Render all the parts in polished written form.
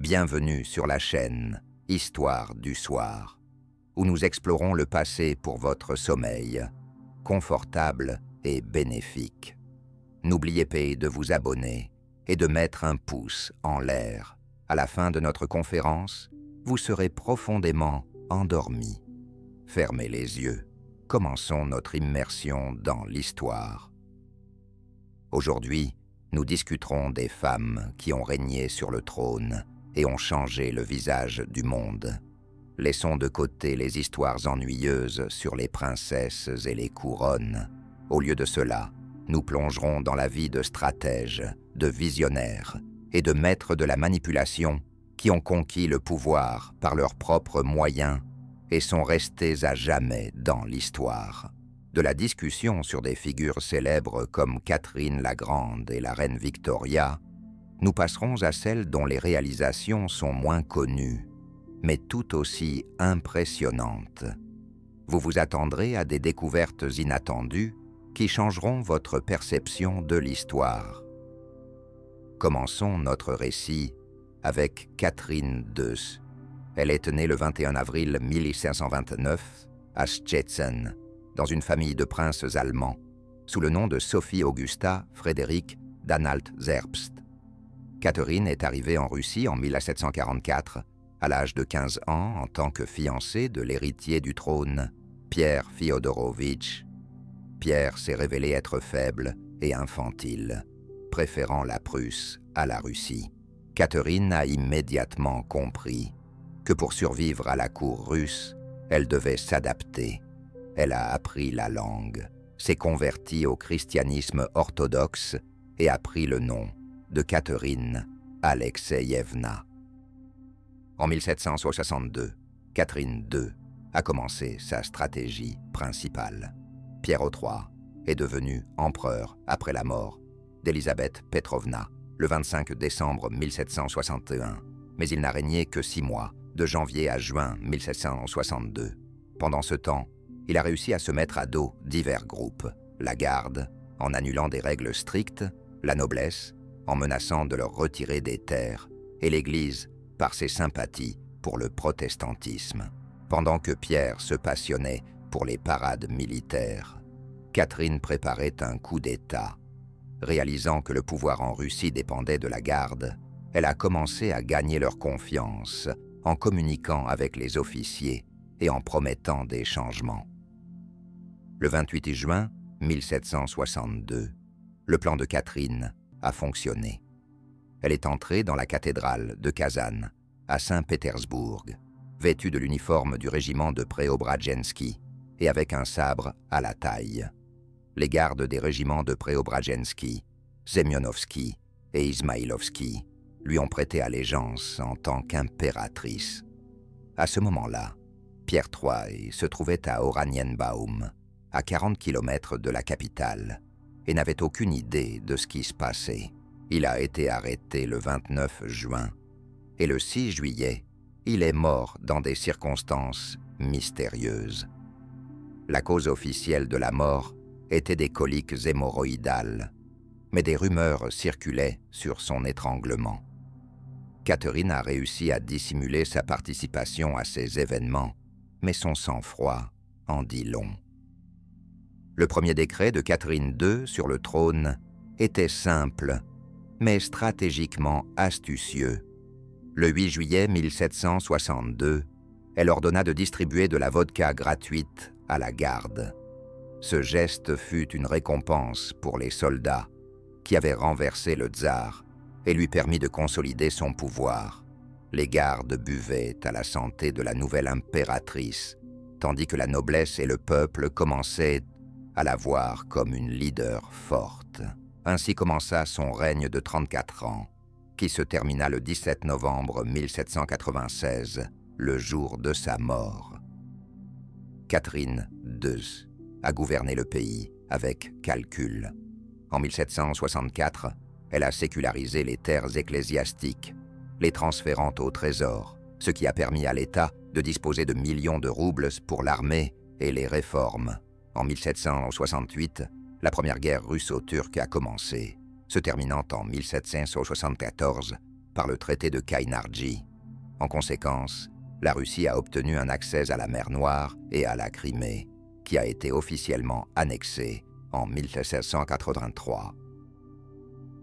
Bienvenue sur la chaîne Histoire du soir, où nous explorons le passé pour votre sommeil, confortable et bénéfique. N'oubliez pas de vous abonner et de mettre un pouce en l'air. À la fin de notre conférence, vous serez profondément endormi. Fermez les yeux. Commençons notre immersion dans l'histoire. Aujourd'hui, nous discuterons des femmes qui ont régné sur le trône et ont changé le visage du monde. Laissons de côté les histoires ennuyeuses sur les princesses et les couronnes. Au lieu de cela, nous plongerons dans la vie de stratèges, de visionnaires et de maîtres de la manipulation qui ont conquis le pouvoir par leurs propres moyens et sont restés à jamais dans l'histoire. De la discussion sur des figures célèbres comme Catherine la Grande et la reine Victoria, nous passerons à celles dont les réalisations sont moins connues, mais tout aussi impressionnantes. Vous vous attendrez à des découvertes inattendues qui changeront votre perception de l'histoire. Commençons notre récit avec Catherine II. Elle est née le 21 avril 1529 à Szczecin, dans une famille de princes allemands, sous le nom de Sophie Augusta Frédéric d'Anhalt-Zerbst. Catherine est arrivée en Russie en 1744, à l'âge de 15 ans, en tant que fiancée de l'héritier du trône, Pierre Fyodorovitch. Pierre s'est révélé être faible et infantile, préférant la Prusse à la Russie. Catherine a immédiatement compris que pour survivre à la cour russe, elle devait s'adapter. Elle a appris la langue, s'est convertie au christianisme orthodoxe et a pris le nom de Catherine Alexeyevna. En 1762, Catherine II a commencé sa stratégie principale. Pierre III est devenu empereur après la mort d'Elisabeth Petrovna le 25 décembre 1761, mais il n'a régné que 6 mois, de janvier à juin 1762. Pendant ce temps, il a réussi à se mettre à dos divers groupes, la garde, en annulant des règles strictes, la noblesse, en menaçant de leur retirer des terres, et l'Église par ses sympathies pour le protestantisme. Pendant que Pierre se passionnait pour les parades militaires, Catherine préparait un coup d'État. Réalisant que le pouvoir en Russie dépendait de la garde, elle a commencé à gagner leur confiance en communiquant avec les officiers et en promettant des changements. Le 28 juin 1762, le plan de Catherine a fonctionné. Elle est entrée dans la cathédrale de Kazan, à Saint-Pétersbourg, vêtue de l'uniforme du régiment de Préobrazhensky et avec un sabre à la taille. Les gardes des régiments de Préobrazhensky, Semyonovski et Ismaïlovski lui ont prêté allégeance en tant qu'impératrice. À ce moment-là, Pierre III se trouvait à Oranienbaum, à 40 km de la capitale, et n'avait aucune idée de ce qui se passait. Il a été arrêté le 29 juin, et le 6 juillet, il est mort dans des circonstances mystérieuses. La cause officielle de la mort était des coliques hémorroïdales, mais des rumeurs circulaient sur son étranglement. Catherine a réussi à dissimuler sa participation à ces événements, mais son sang-froid en dit long. Le premier décret de Catherine II sur le trône était simple, mais stratégiquement astucieux. Le 8 juillet 1762, elle ordonna de distribuer de la vodka gratuite à la garde. Ce geste fut une récompense pour les soldats qui avaient renversé le tsar et lui permit de consolider son pouvoir. Les gardes buvaient à la santé de la nouvelle impératrice, tandis que la noblesse et le peuple commençaient à la voir comme une leader forte. Ainsi commença son règne de 34 ans, qui se termina le 17 novembre 1796, le jour de sa mort. Catherine II a gouverné le pays avec calcul. En 1764, elle a sécularisé les terres ecclésiastiques, les transférant au trésor, ce qui a permis à l'État de disposer de millions de roubles pour l'armée et les réformes. En 1768, la première guerre russo-turque a commencé, se terminant en 1774 par le traité de Kainardji. En conséquence, la Russie a obtenu un accès à la mer Noire et à la Crimée, qui a été officiellement annexée en 1783.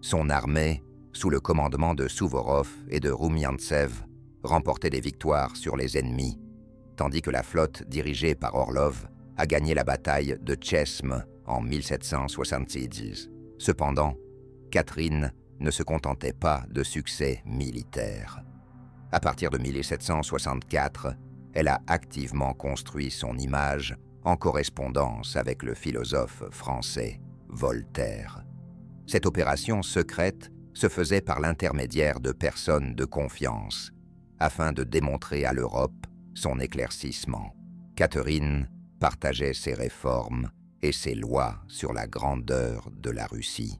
Son armée, sous le commandement de Souvorov et de Roumiantsev, remportait des victoires sur les ennemis, tandis que la flotte dirigée par Orlov a gagné la bataille de Tchesme en 1766. Cependant, Catherine ne se contentait pas de succès militaires. À partir de 1764, elle a activement construit son image en correspondance avec le philosophe français Voltaire. Cette opération secrète se faisait par l'intermédiaire de personnes de confiance, afin de démontrer à l'Europe son éclaircissement. Catherine partageait ses réformes et ses lois sur la grandeur de la Russie.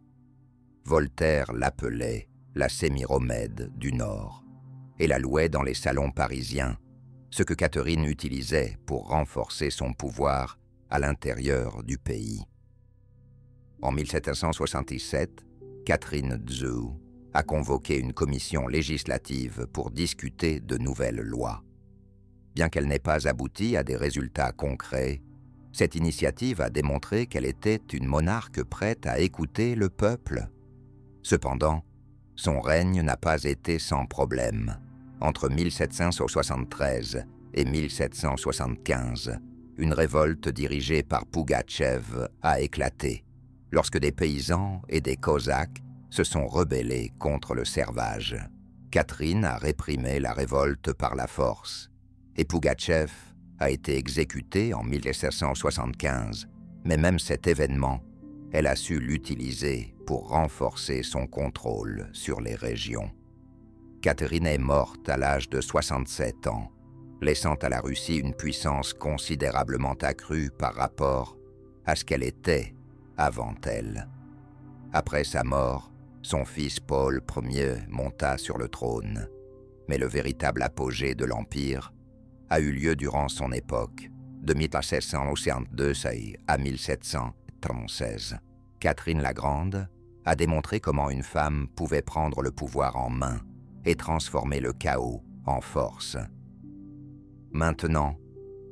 Voltaire l'appelait la Sémiromède du Nord et la louait dans les salons parisiens, ce que Catherine utilisait pour renforcer son pouvoir à l'intérieur du pays. En 1777, Catherine Zhou a convoqué une commission législative pour discuter de nouvelles lois. Bien qu'elle n'ait pas abouti à des résultats concrets, cette initiative a démontré qu'elle était une monarque prête à écouter le peuple. Cependant, son règne n'a pas été sans problème. Entre 1773 et 1775, une révolte dirigée par Pougatchev a éclaté, lorsque des paysans et des Cosaques se sont rebellés contre le servage. Catherine a réprimé la révolte par la force, et Pougatchev a été exécuté en 1775, mais même cet événement, elle a su l'utiliser pour renforcer son contrôle sur les régions. Catherine est morte à l'âge de 67 ans, laissant à la Russie une puissance considérablement accrue par rapport à ce qu'elle était avant elle. Après sa mort, son fils Paul Ier monta sur le trône, mais le véritable apogée de l'Empire a eu lieu durant son époque, de 1762 à 1736. Catherine la Grande a démontré comment une femme pouvait prendre le pouvoir en main et transformer le chaos en force. Maintenant,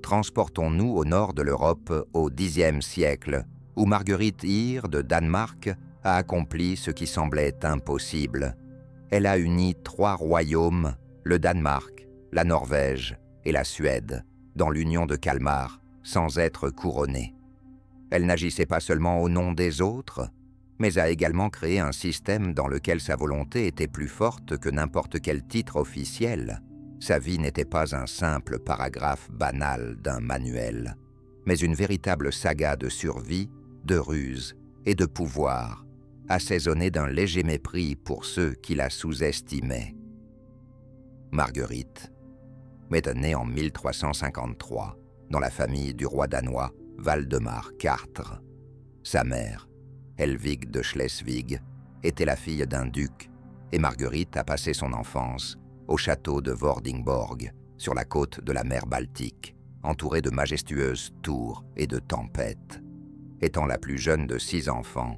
transportons-nous au nord de l'Europe au Xe siècle, où Marguerite Ire de Danemark a accompli ce qui semblait impossible. Elle a uni 3 royaumes, le Danemark, la Norvège et la Suède, dans l'union de Kalmar, sans être couronnée. Elle n'agissait pas seulement au nom des autres, mais a également créé un système dans lequel sa volonté était plus forte que n'importe quel titre officiel. Sa vie n'était pas un simple paragraphe banal d'un manuel, mais une véritable saga de survie, de ruse et de pouvoir, assaisonnée d'un léger mépris pour ceux qui la sous-estimaient. Marguerite est née en 1353, dans la famille du roi danois Valdemar IV. Sa mère, Helvig de Schleswig, était la fille d'un duc, et Marguerite a passé son enfance au château de Vordingborg, sur la côte de la mer Baltique, entourée de majestueuses tours et de tempêtes. Étant la plus jeune de 6 enfants,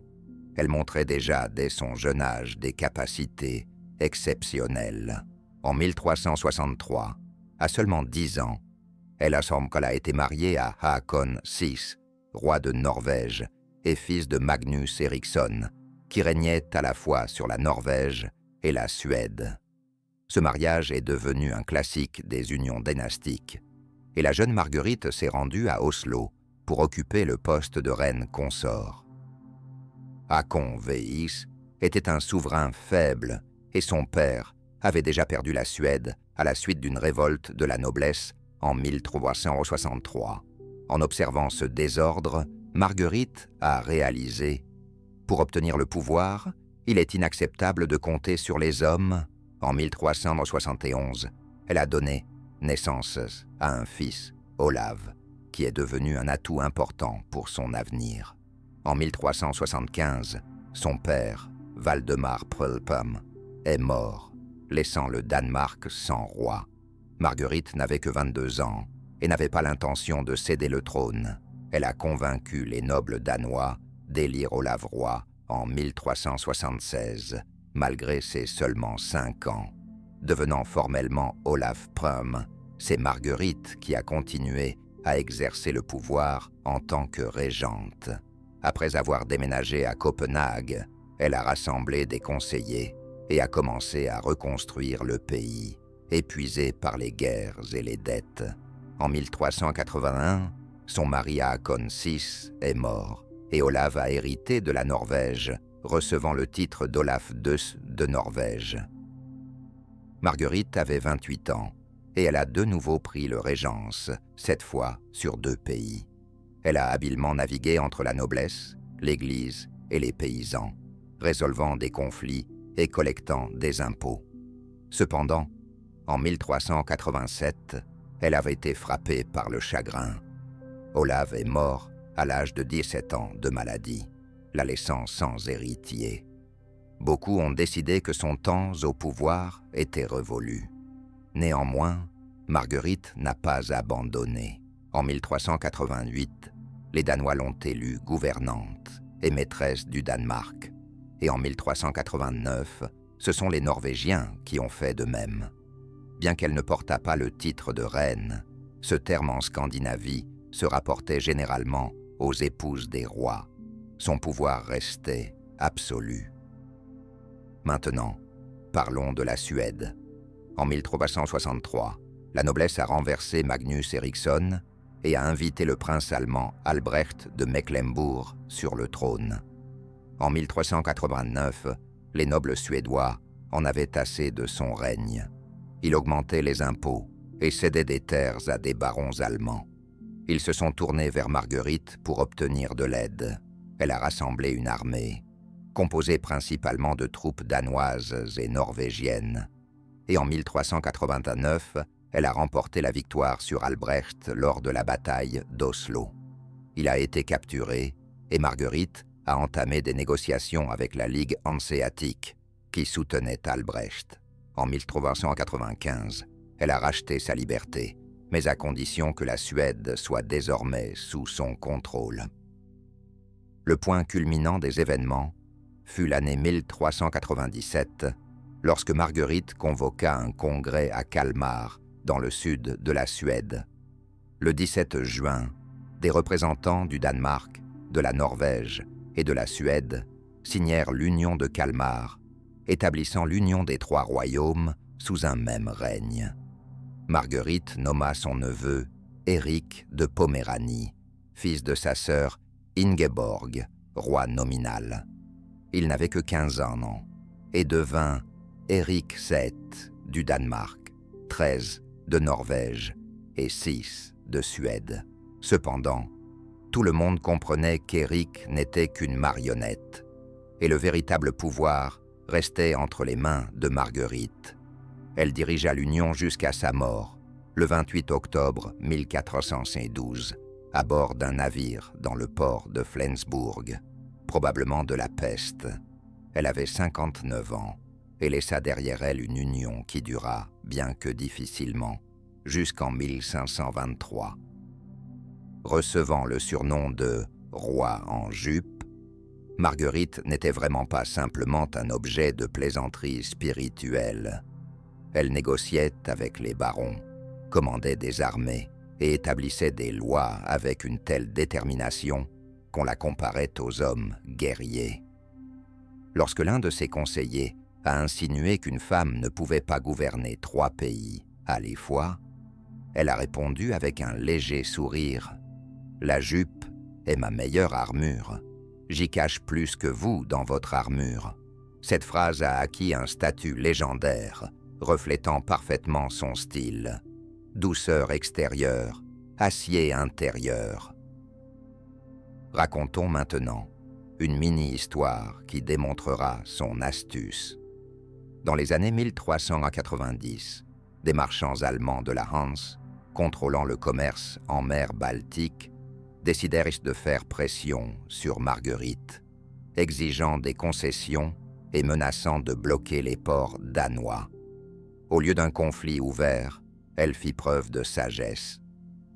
elle montrait déjà dès son jeune âge des capacités exceptionnelles. En 1363, à seulement 10 ans, elle affirme qu'elle a été mariée à Haakon VI, roi de Norvège et fils de Magnus Eriksson, qui régnait à la fois sur la Norvège et la Suède. Ce mariage est devenu un classique des unions dynastiques, et la jeune Marguerite s'est rendue à Oslo pour occuper le poste de reine consort. Haakon VI était un souverain faible, et son père avait déjà perdu la Suède à la suite d'une révolte de la noblesse en 1363. En observant ce désordre, Marguerite a réalisé « Pour obtenir le pouvoir, il est inacceptable de compter sur les hommes ». En 1371, elle a donné naissance à un fils, Olav, qui est devenu un atout important pour son avenir. En 1375, son père, Valdemar Prølpam, est mort, laissant le Danemark sans roi. Marguerite n'avait que 22 ans et n'avait pas l'intention de céder le trône. Elle a convaincu les nobles danois d'élire Olav roi en 1376 malgré ses seulement 5 ans. Devenant formellement Olaf Prüm, c'est Marguerite qui a continué à exercer le pouvoir en tant que régente. Après avoir déménagé à Copenhague, elle a rassemblé des conseillers et a commencé à reconstruire le pays, épuisé par les guerres et les dettes. En 1381, son mari Haakon VI est mort et Olav a hérité de la Norvège, recevant le titre d'Olaf II de Norvège. Marguerite avait 28 ans et elle a de nouveau pris le régence, cette fois sur 2 pays. Elle a habilement navigué entre la noblesse, l'Église et les paysans, résolvant des conflits et collectant des impôts. Cependant, en 1387, elle avait été frappée par le chagrin. Olav est mort à l'âge de 17 ans de maladie, la laissant sans héritier. Beaucoup ont décidé que son temps au pouvoir était révolu. Néanmoins, Marguerite n'a pas abandonné. En 1388, les Danois l'ont élue gouvernante et maîtresse du Danemark. Et en 1389, ce sont les Norvégiens qui ont fait de même. Bien qu'elle ne portât pas le titre de reine, ce terme en Scandinavie se rapportait généralement aux épouses des rois. Son pouvoir restait absolu. Maintenant, parlons de la Suède. En 1363, la noblesse a renversé Magnus Eriksson et a invité le prince allemand Albrecht de Mecklembourg sur le trône. En 1389, les nobles suédois en avaient assez de son règne. Il augmentait les impôts et cédait des terres à des barons allemands. Ils se sont tournés vers Marguerite pour obtenir de l'aide. Elle a rassemblé une armée, composée principalement de troupes danoises et norvégiennes. Et en 1389, elle a remporté la victoire sur Albrecht lors de la bataille d'Oslo. Il a été capturé et Marguerite a entamé des négociations avec la Ligue hanséatique qui soutenait Albrecht. En 1395, elle a racheté sa liberté, mais à condition que la Suède soit désormais sous son contrôle. Le point culminant des événements fut l'année 1397, lorsque Marguerite convoqua un congrès à Kalmar, dans le sud de la Suède. Le 17 juin, des représentants du Danemark, de la Norvège et de la Suède signèrent l'Union de Kalmar, établissant l'union des 3 royaumes sous un même règne. Marguerite nomma son neveu Éric de Poméranie, fils de sa sœur Ingeborg, roi nominal. Il n'avait que 15 ans et devint Éric VII du Danemark, 13 de Norvège et 6 de Suède. Cependant, tout le monde comprenait qu'Éric n'était qu'une marionnette, et le véritable pouvoir restait entre les mains de Marguerite. Elle dirigea l'union jusqu'à sa mort, le 28 octobre 1412, à bord d'un navire dans le port de Flensbourg, probablement de la peste. Elle avait 59 ans et laissa derrière elle une union qui dura, bien que difficilement, jusqu'en 1523. Recevant le surnom de « roi en jupe », Marguerite n'était vraiment pas simplement un objet de plaisanterie spirituelle. Elle négociait avec les barons, commandait des armées et établissait des lois avec une telle détermination qu'on la comparait aux hommes guerriers. Lorsque l'un de ses conseillers a insinué qu'une femme ne pouvait pas gouverner 3 pays à la fois, elle a répondu avec un léger sourire « La jupe est ma meilleure armure. J'y cache plus que vous dans votre armure. » Cette phrase a acquis un statut légendaire, reflétant parfaitement son style. Douceur extérieure, acier intérieur. Racontons maintenant une mini-histoire qui démontrera son astuce. Dans les années 1390, des marchands allemands de la Hanse, contrôlant le commerce en mer Baltique, décidèrent de faire pression sur Marguerite, exigeant des concessions et menaçant de bloquer les ports danois. Au lieu d'un conflit ouvert, elle fit preuve de sagesse.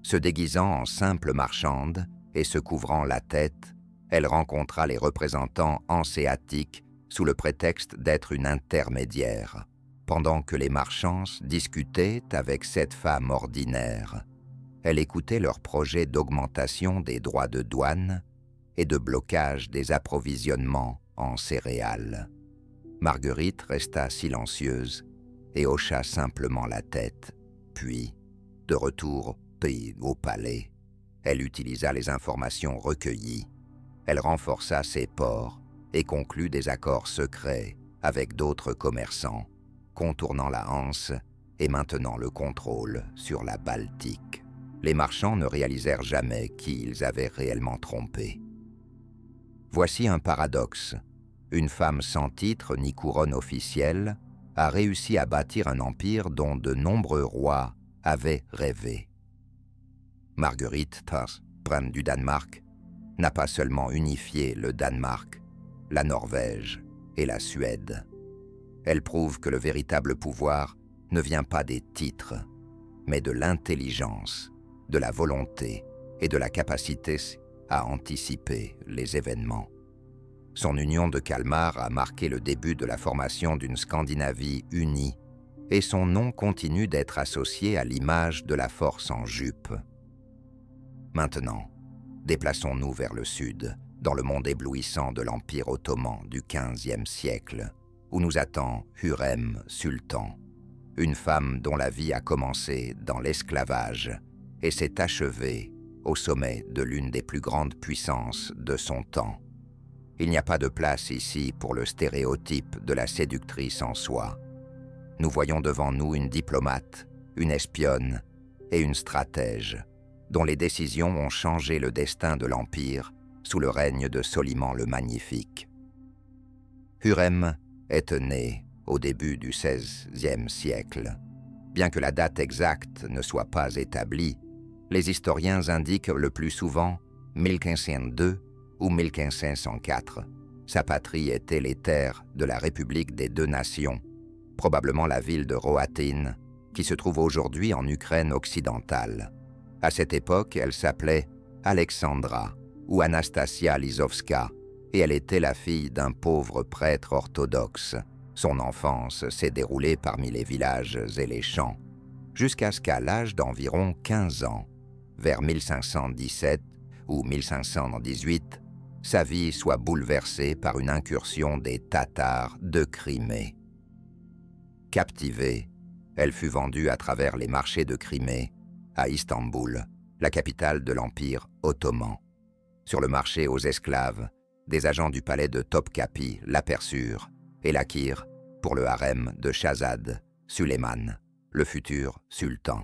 Se déguisant en simple marchande et se couvrant la tête, elle rencontra les représentants hanséatiques sous le prétexte d'être une intermédiaire, pendant que les marchands discutaient avec cette femme ordinaire. Elle écoutait leurs projets d'augmentation des droits de douane et de blocage des approvisionnements en céréales. Marguerite resta silencieuse et hocha simplement la tête, puis, de retour au palais, elle utilisa les informations recueillies. Elle renforça ses ports et conclut des accords secrets avec d'autres commerçants, contournant la Hanse et maintenant le contrôle sur la Baltique. Les marchands ne réalisèrent jamais qui ils avaient réellement trompé. Voici un paradoxe. Une femme sans titre ni couronne officielle a réussi à bâtir un empire dont de nombreux rois avaient rêvé. Marguerite Thorbrand du Danemark n'a pas seulement unifié le Danemark, la Norvège et la Suède. Elle prouve que le véritable pouvoir ne vient pas des titres, mais de l'intelligence, de la volonté et de la capacité à anticiper les événements. Son union de Kalmar a marqué le début de la formation d'une Scandinavie unie, et son nom continue d'être associé à l'image de la force en jupe. Maintenant, déplaçons-nous vers le sud, dans le monde éblouissant de l'Empire ottoman du XVe siècle, où nous attend Hürrem Sultan, une femme dont la vie a commencé dans l'esclavage et s'est achevée au sommet de l'une des plus grandes puissances de son temps. Il n'y a pas de place ici pour le stéréotype de la séductrice en soi. Nous voyons devant nous une diplomate, une espionne et une stratège, dont les décisions ont changé le destin de l'Empire sous le règne de Soliman le Magnifique. Hürrem est née au début du XVIe siècle. Bien que la date exacte ne soit pas établie, les historiens indiquent le plus souvent 1502 ou 1504. Sa patrie était les terres de la République des Deux Nations, probablement la ville de Rohatyn, qui se trouve aujourd'hui en Ukraine occidentale. À cette époque, elle s'appelait Alexandra ou Anastasia Lizovska, et elle était la fille d'un pauvre prêtre orthodoxe. Son enfance s'est déroulée parmi les villages et les champs, jusqu'à ce qu'à l'âge d'environ 15 ans, vers 1517 ou 1518, sa vie soit bouleversée par une incursion des Tatars de Crimée. Captivée, elle fut vendue à travers les marchés de Crimée à Istanbul, la capitale de l'Empire ottoman. Sur le marché aux esclaves, des agents du palais de Topkapi l'aperçurent et l'acquirent pour le harem de Shahzad Suleiman, le futur sultan.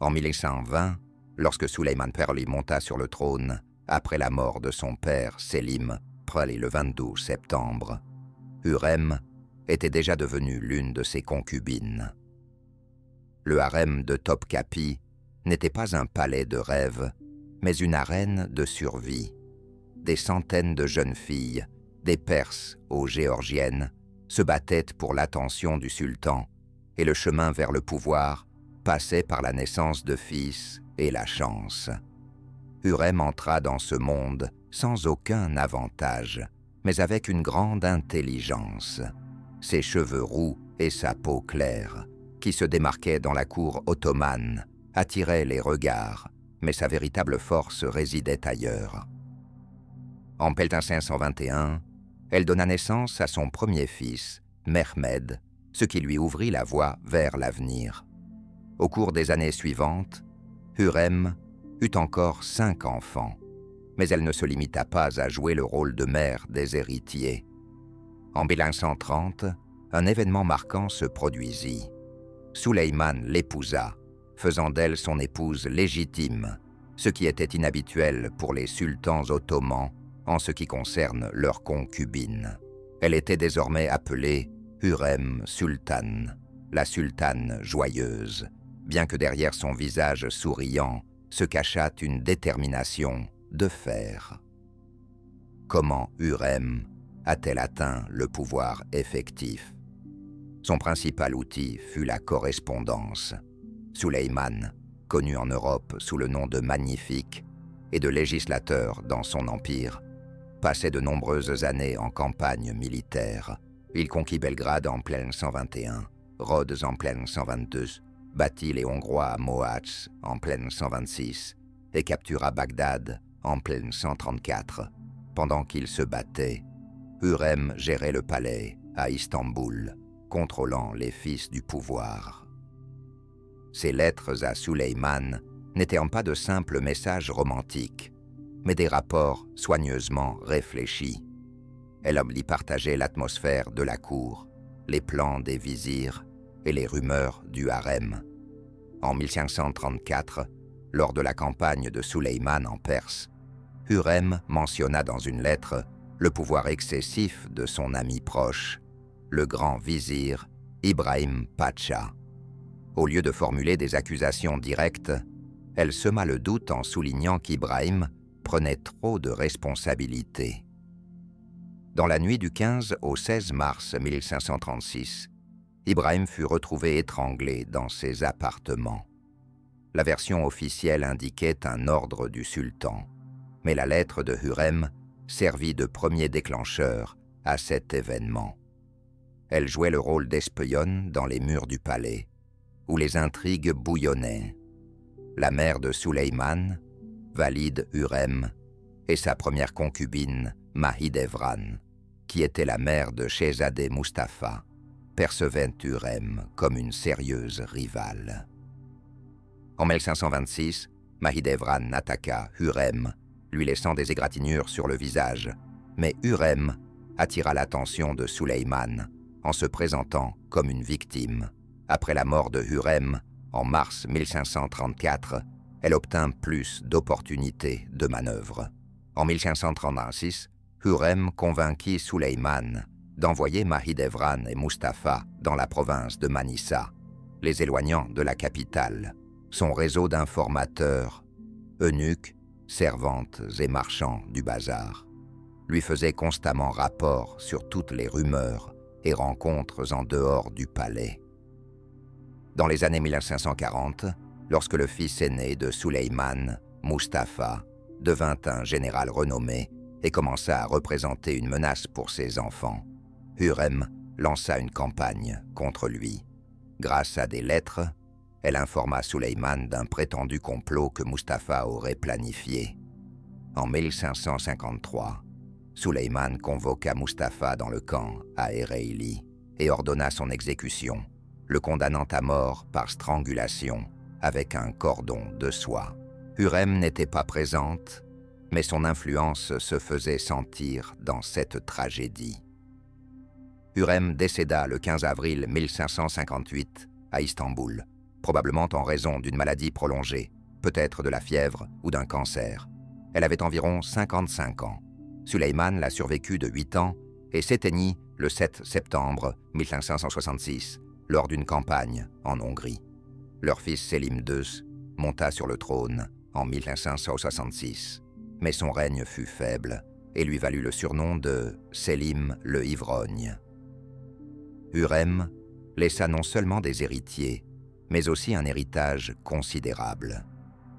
En 1120, lorsque Suleiman Perli monta sur le trône, après la mort de son père Selim, le 22 septembre, Hürrem était déjà devenue l'une de ses concubines. Le harem de Topkapi n'était pas un palais de rêve, mais une arène de survie. Des centaines de jeunes filles, des Perses aux Géorgiennes, se battaient pour l'attention du sultan, et le chemin vers le pouvoir passait par la naissance de fils et la chance. Hürrem entra dans ce monde sans aucun avantage, mais avec une grande intelligence. Ses cheveux roux et sa peau claire, qui se démarquaient dans la cour ottomane, attiraient les regards, mais sa véritable force résidait ailleurs. En 1521, elle donna naissance à son premier fils, Mehmed, ce qui lui ouvrit la voie vers l'avenir. Au cours des années suivantes, Hürrem eut encore 5 enfants, mais elle ne se limita pas à jouer le rôle de mère des héritiers. En 1530, un événement marquant se produisit. Suleiman l'épousa, faisant d'elle son épouse légitime, ce qui était inhabituel pour les sultans ottomans en ce qui concerne leurs concubines. Elle était désormais appelée Hürrem Sultan, la sultane joyeuse, bien que derrière son visage souriant se cachât une détermination de fer. Comment Hürrem a-t-elle atteint le pouvoir effectif? Son principal outil fut la correspondance. Suleiman, connu en Europe sous le nom de Magnifique et de législateur dans son empire, passait de nombreuses années en campagne militaire. Il conquit Belgrade en pleine 121, Rhodes en pleine 122, battit les Hongrois à Mohacs en pleine 126 et captura Bagdad en pleine 134. Pendant qu'il se battait, Hürrem gérait le palais à Istanbul, contrôlant les fils du pouvoir. Ses lettres à Süleyman n'étaient pas de simples messages romantiques, mais des rapports soigneusement réfléchis. Elle y partageait l'atmosphère de la cour, les plans des vizirs et les rumeurs du harem. En 1534, lors de la campagne de Süleyman en Perse, Hürrem mentionna dans une lettre le pouvoir excessif de son ami proche, le grand vizir Ibrahim Pacha. Au lieu de formuler des accusations directes, elle sema le doute en soulignant qu'Ibrahim prenait trop de responsabilités. Dans la nuit du 15 au 16 mars 1536, Ibrahim fut retrouvé étranglé dans ses appartements. La version officielle indiquait un ordre du sultan, mais la lettre de Hürrem servit de premier déclencheur à cet événement. Elle jouait le rôle d'espionne dans les murs du palais, où les intrigues bouillonnaient. La mère de Süleyman, Valide Hürrem, et sa première concubine, Mahidevran, qui était la mère de Shehzadeh Mustapha, percevaient Hürrem comme une sérieuse rivale. En 1526, Mahidevran attaqua Hürrem, lui laissant des égratignures sur le visage, mais Hürrem attira l'attention de Süleyman en se présentant comme une victime. Après la mort de Hürrem, en mars 1534, elle obtint plus d'opportunités de manœuvre. En 1536, Hürrem convainquit Süleyman d'envoyer Mahidevran et Mustapha dans la province de Manissa, les éloignant de la capitale. Son réseau d'informateurs, eunuques, servantes et marchands du bazar, lui faisait constamment rapport sur toutes les rumeurs et rencontres en dehors du palais. Dans les années 1540, lorsque le fils aîné de Süleyman, Mustapha, devint un général renommé et commença à représenter une menace pour ses enfants, Hürrem lança une campagne contre lui. Grâce à des lettres, elle informa Süleyman d'un prétendu complot que Mustapha aurait planifié. En 1553, Süleyman convoqua Mustapha dans le camp à Ereğli et ordonna son exécution, le condamnant à mort par strangulation avec un cordon de soie. Hürrem n'était pas présente, mais son influence se faisait sentir dans cette tragédie. Hürrem décéda le 15 avril 1558 à Istanbul, probablement en raison d'une maladie prolongée, peut-être de la fièvre ou d'un cancer. Elle avait environ 55 ans. Süleyman l'a survécu de 8 ans et s'éteignit le 7 septembre 1566 lors d'une campagne en Hongrie. Leur fils Selim II monta sur le trône en 1566, mais son règne fut faible et lui valut le surnom de Selim le Ivrogne. Hürrem laissa non seulement des héritiers, mais aussi un héritage considérable.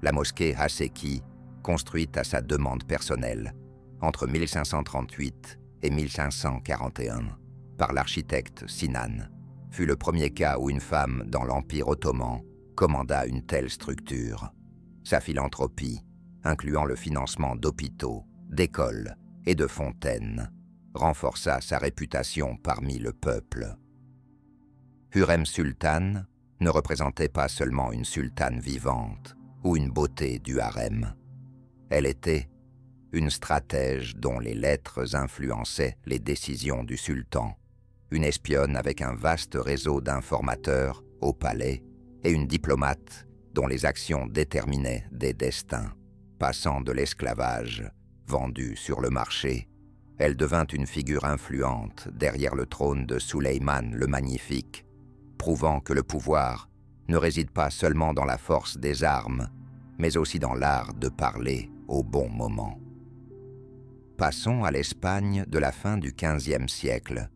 La mosquée Haseki, construite à sa demande personnelle entre 1538 et 1541 par l'architecte Sinan, fut le premier cas où une femme dans l'Empire ottoman commanda une telle structure. Sa philanthropie, incluant le financement d'hôpitaux, d'écoles et de fontaines, renforça sa réputation parmi le peuple. Hürrem Sultan ne représentait pas seulement une sultane vivante ou une beauté du harem. Elle était une stratège dont les lettres influençaient les décisions du sultan, une espionne avec un vaste réseau d'informateurs au palais et une diplomate dont les actions déterminaient des destins. Passant de l'esclavage, vendue sur le marché, elle devint une figure influente derrière le trône de Süleyman le Magnifique, prouvant que le pouvoir ne réside pas seulement dans la force des armes, mais aussi dans l'art de parler au bon moment. Passons à l'Espagne de la fin du XVe siècle,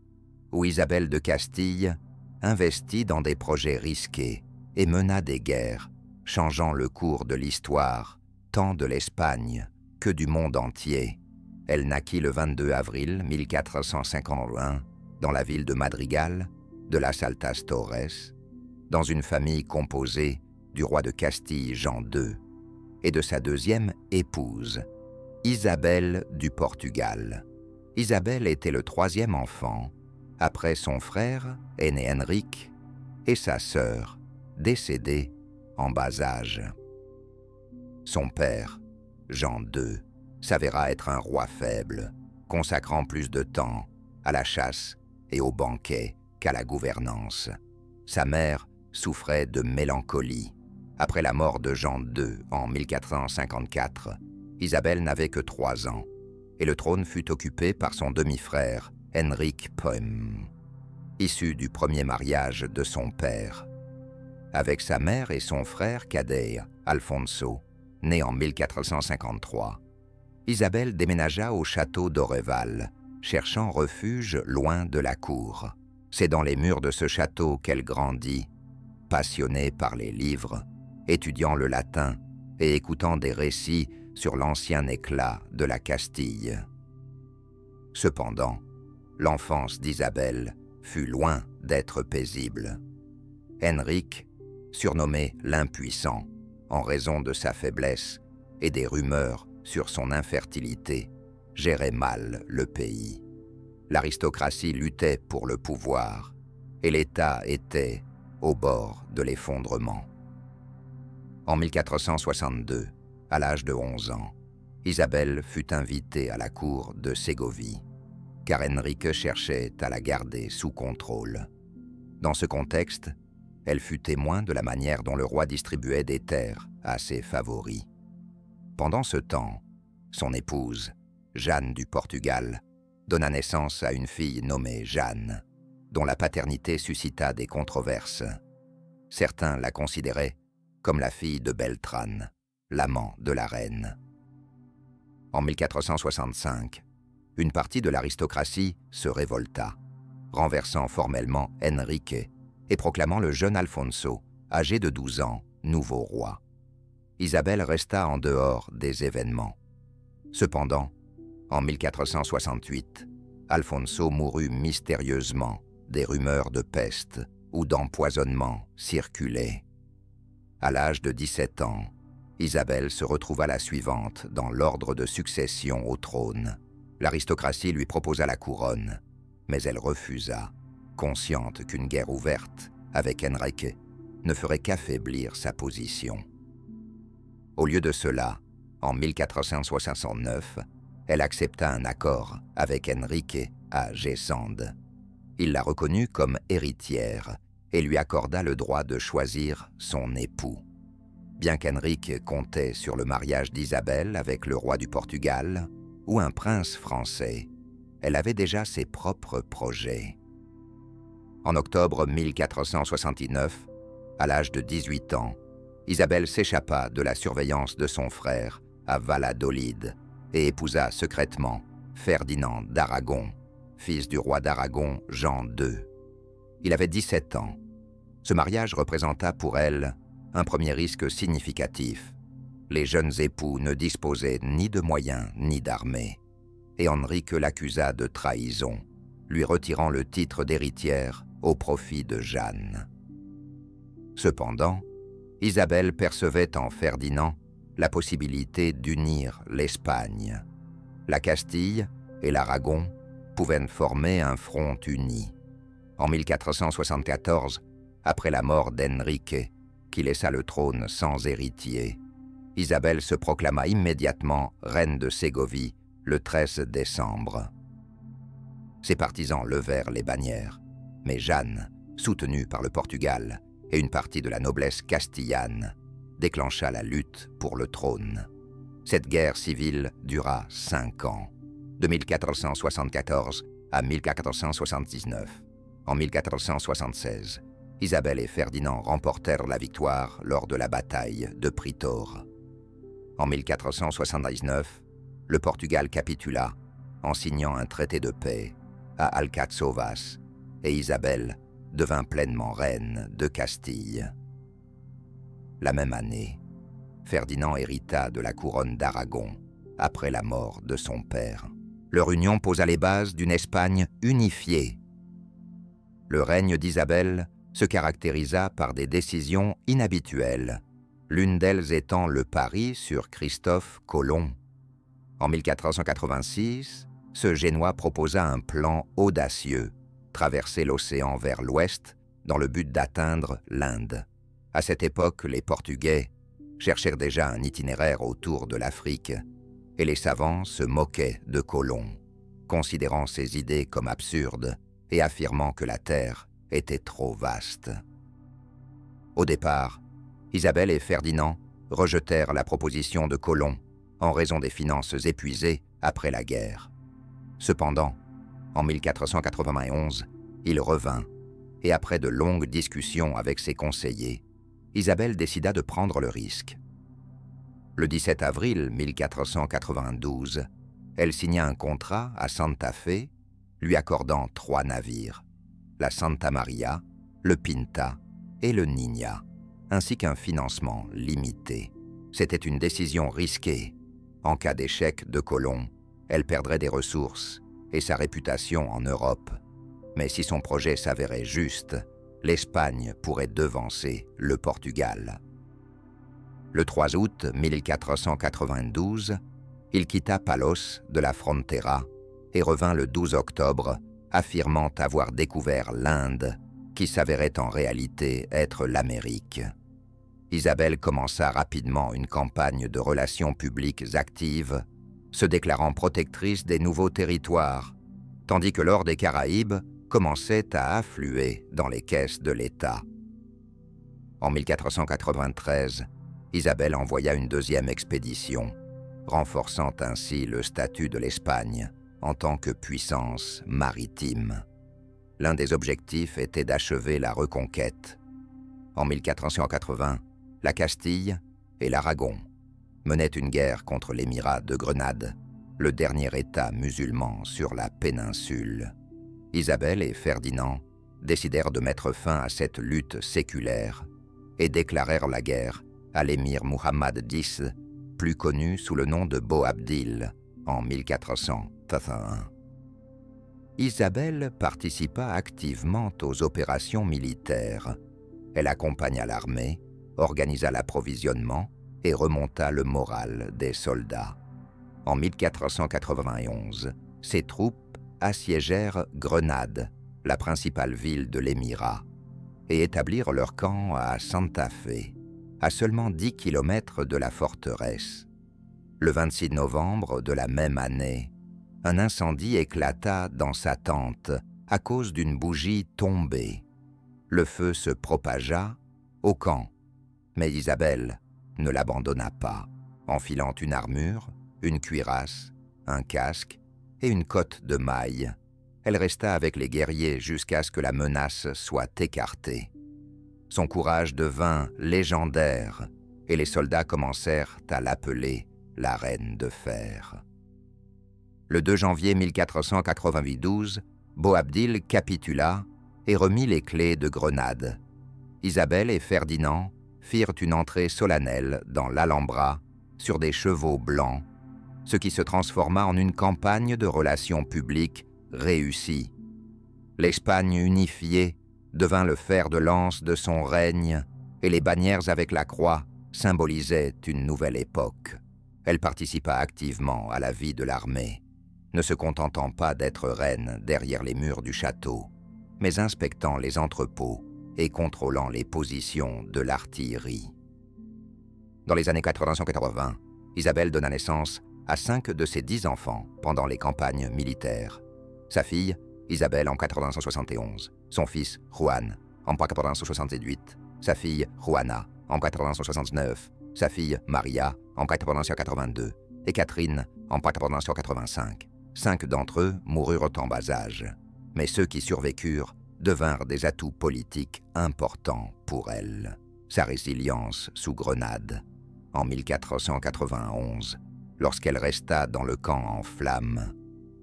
où Isabelle de Castille investit dans des projets risqués et mena des guerres, changeant le cours de l'histoire, tant de l'Espagne que du monde entier. Elle naquit le 22 avril 1451 dans la ville de Madrigal, de las Altas Torres, dans une famille composée du roi de Castille Jean II et de sa deuxième épouse, Isabelle du Portugal. Isabelle était le troisième enfant, après son frère, aîné Henrique, et sa sœur, décédée en bas âge. Son père, Jean II, s'avéra être un roi faible, consacrant plus de temps à la chasse et aux banquets qu'à la gouvernance. Sa mère souffrait de mélancolie. Après la mort de Jean II en 1454, Isabelle n'avait que 3 ans, et le trône fut occupé par son demi-frère, Henrique Poem, issu du premier mariage de son père. Avec sa mère et son frère cadet, Alfonso, né en 1453, Isabelle déménagea au château d'Oreval, cherchant refuge loin de la cour. C'est dans les murs de ce château qu'elle grandit, passionnée par les livres, étudiant le latin et écoutant des récits sur l'ancien éclat de la Castille. Cependant, l'enfance d'Isabelle fut loin d'être paisible. Henrique, surnommé l'impuissant en raison de sa faiblesse et des rumeurs sur son infertilité, gérait mal le pays. L'aristocratie luttait pour le pouvoir et l'État était au bord de l'effondrement. En 1462, à l'âge de 11 ans, Isabelle fut invitée à la cour de Ségovie, car Henrique cherchait à la garder sous contrôle. Dans ce contexte, elle fut témoin de la manière dont le roi distribuait des terres à ses favoris. Pendant ce temps, son épouse, Jeanne du Portugal, donna naissance à une fille nommée Jeanne, dont la paternité suscita des controverses. Certains la considéraient comme la fille de Beltrane, l'amant de la reine. En 1465, une partie de l'aristocratie se révolta, renversant formellement Henrique et proclamant le jeune Alfonso, âgé de 12 ans, nouveau roi. Isabelle resta en dehors des événements. Cependant, en 1468, Alfonso mourut mystérieusement. Des rumeurs de peste ou d'empoisonnement circulaient. À l'âge de 17 ans, Isabelle se retrouva la suivante dans l'ordre de succession au trône. L'aristocratie lui proposa la couronne, mais elle refusa, consciente qu'une guerre ouverte avec Henrique ne ferait qu'affaiblir sa position. Au lieu de cela, en 1469, elle accepta un accord avec Henrique à Gessende. Il la reconnut comme héritière et lui accorda le droit de choisir son époux. Bien qu'Henrique comptait sur le mariage d'Isabelle avec le roi du Portugal ou un prince français, elle avait déjà ses propres projets. En octobre 1469, à l'âge de 18 ans, Isabelle s'échappa de la surveillance de son frère à Valladolid et épousa secrètement Ferdinand d'Aragon, fils du roi d'Aragon Jean II. Il avait 17 ans. Ce mariage représenta pour elle un premier risque significatif. Les jeunes époux ne disposaient ni de moyens ni d'armée, et Henrique l'accusa de trahison, lui retirant le titre d'héritière au profit de Jeanne. Cependant, Isabelle percevait en Ferdinand la possibilité d'unir l'Espagne. La Castille et l'Aragon pouvaient former un front uni. En 1474, après la mort d'Henrique, qui laissa le trône sans héritier, Isabelle se proclama immédiatement reine de Ségovie le 13 décembre. Ses partisans levèrent les bannières, mais Jeanne, soutenue par le Portugal et une partie de la noblesse castillane, déclencha la lutte pour le trône. Cette guerre civile dura 5 ans, de 1474 à 1479. En 1476, Isabelle et Ferdinand remportèrent la victoire lors de la bataille de Pritor. En 1479, le Portugal capitula en signant un traité de paix à Alcazovas et Isabelle devint pleinement reine de Castille. La même année, Ferdinand hérita de la couronne d'Aragon après la mort de son père. Leur union posa les bases d'une Espagne unifiée. Le règne d'Isabelle se caractérisa par des décisions inhabituelles, l'une d'elles étant le pari sur Christophe Colomb. En 1486, ce Génois proposa un plan audacieux, traverser l'océan vers l'ouest dans le but d'atteindre l'Inde. À cette époque, les Portugais cherchèrent déjà un itinéraire autour de l'Afrique et les savants se moquaient de Colomb, considérant ses idées comme absurdes et affirmant que la Terre était trop vaste. Au départ, Isabelle et Ferdinand rejetèrent la proposition de Colomb en raison des finances épuisées après la guerre. Cependant, en 1491, il revint et après de longues discussions avec ses conseillers, Isabelle décida de prendre le risque. Le 17 avril 1492, elle signa un contrat à Santa Fe, lui accordant 3 navires, la Santa Maria, le Pinta et le Niña, ainsi qu'un financement limité. C'était une décision risquée. En cas d'échec de Colomb, elle perdrait des ressources et sa réputation en Europe. Mais si son projet s'avérait juste, l'Espagne pourrait devancer le Portugal. Le 3 août 1492, il quitta Palos de la Frontera et revint le 12 octobre, affirmant avoir découvert l'Inde, qui s'avérait en réalité être l'Amérique. Isabelle commença rapidement une campagne de relations publiques actives, se déclarant protectrice des nouveaux territoires, tandis que l'or des Caraïbes commençait à affluer dans les caisses de l'État. En 1493, Isabelle envoya une deuxième expédition, renforçant ainsi le statut de l'Espagne en tant que puissance maritime. L'un des objectifs était d'achever la reconquête. En 1480, la Castille et l'Aragon menaient une guerre contre l'émirat de Grenade, le dernier État musulman sur la péninsule. Isabelle et Ferdinand décidèrent de mettre fin à cette lutte séculaire et déclarèrent la guerre à l'émir Muhammad X, plus connu sous le nom de Boabdil, en 1481. Isabelle participa activement aux opérations militaires. Elle accompagna l'armée, organisa l'approvisionnement et remonta le moral des soldats. En 1491, ses troupes assiégèrent Grenade, la principale ville de l'émirat, et établirent leur camp à Santa Fe, à seulement 10 kilomètres de la forteresse. Le 26 novembre de la même année, un incendie éclata dans sa tente à cause d'une bougie tombée. Le feu se propagea au camp, mais Isabelle ne l'abandonna pas, enfilant une armure, une cuirasse, un casque et une cotte de mailles. Elle resta avec les guerriers jusqu'à ce que la menace soit écartée. Son courage devint légendaire et les soldats commencèrent à l'appeler la Reine de Fer. Le 2 janvier 1492, Boabdil capitula et remit les clés de Grenade. Isabelle et Ferdinand firent une entrée solennelle dans l'Alhambra sur des chevaux blancs, ce qui se transforma en une campagne de relations publiques réussie. L'Espagne unifiée devint le fer de lance de son règne et les bannières avec la croix symbolisaient une nouvelle époque. Elle participa activement à la vie de l'armée, ne se contentant pas d'être reine derrière les murs du château, mais inspectant les entrepôts et contrôlant les positions de l'artillerie. Dans les années 1480, Isabelle donna naissance à 5 de ses 10 enfants pendant les campagnes militaires. Sa fille, Isabelle, en 1471, son fils, Juan, en 1478, sa fille, Juana, en 1469, sa fille, Maria, en 1482, et Catherine, en 1485. 5 d'entre eux moururent en bas âge, mais ceux qui survécurent devinrent des atouts politiques importants pour elle. Sa résilience sous Grenade, en 1491, lorsqu'elle resta dans le camp en flammes,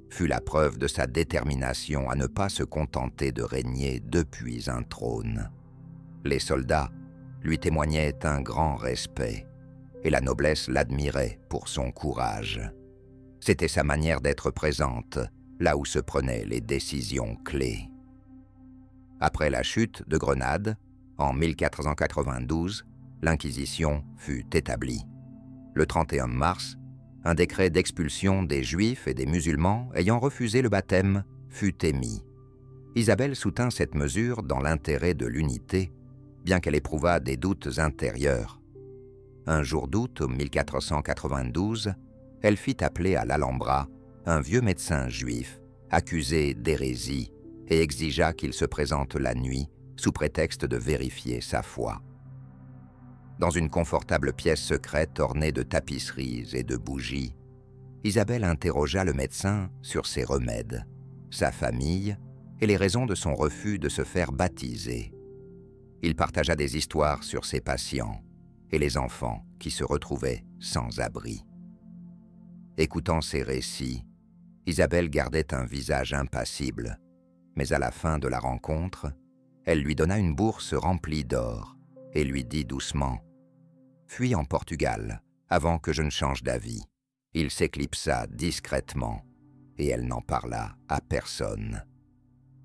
fut la preuve de sa détermination à ne pas se contenter de régner depuis un trône. Les soldats lui témoignaient un grand respect, et la noblesse l'admirait pour son courage. C'était sa manière d'être présente, là où se prenaient les décisions clés. Après la chute de Grenade, en 1492, l'Inquisition fut établie. Le 31 mars, un décret d'expulsion des Juifs et des musulmans ayant refusé le baptême fut émis. Isabelle soutint cette mesure dans l'intérêt de l'unité, bien qu'elle éprouvât des doutes intérieurs. Un jour d'août 1492, elle fit appeler à l'Alhambra un vieux médecin juif, accusé d'hérésie, et exigea qu'il se présente la nuit sous prétexte de vérifier sa foi. Dans une confortable pièce secrète ornée de tapisseries et de bougies, Isabelle interrogea le médecin sur ses remèdes, sa famille et les raisons de son refus de se faire baptiser. Il partagea des histoires sur ses patients et les enfants qui se retrouvaient sans abri. Écoutant ces récits, Isabelle gardait un visage impassible, mais à la fin de la rencontre, elle lui donna une bourse remplie d'or et lui dit doucement « Fuis en Portugal avant que je ne change d'avis ». Il s'éclipsa discrètement et elle n'en parla à personne.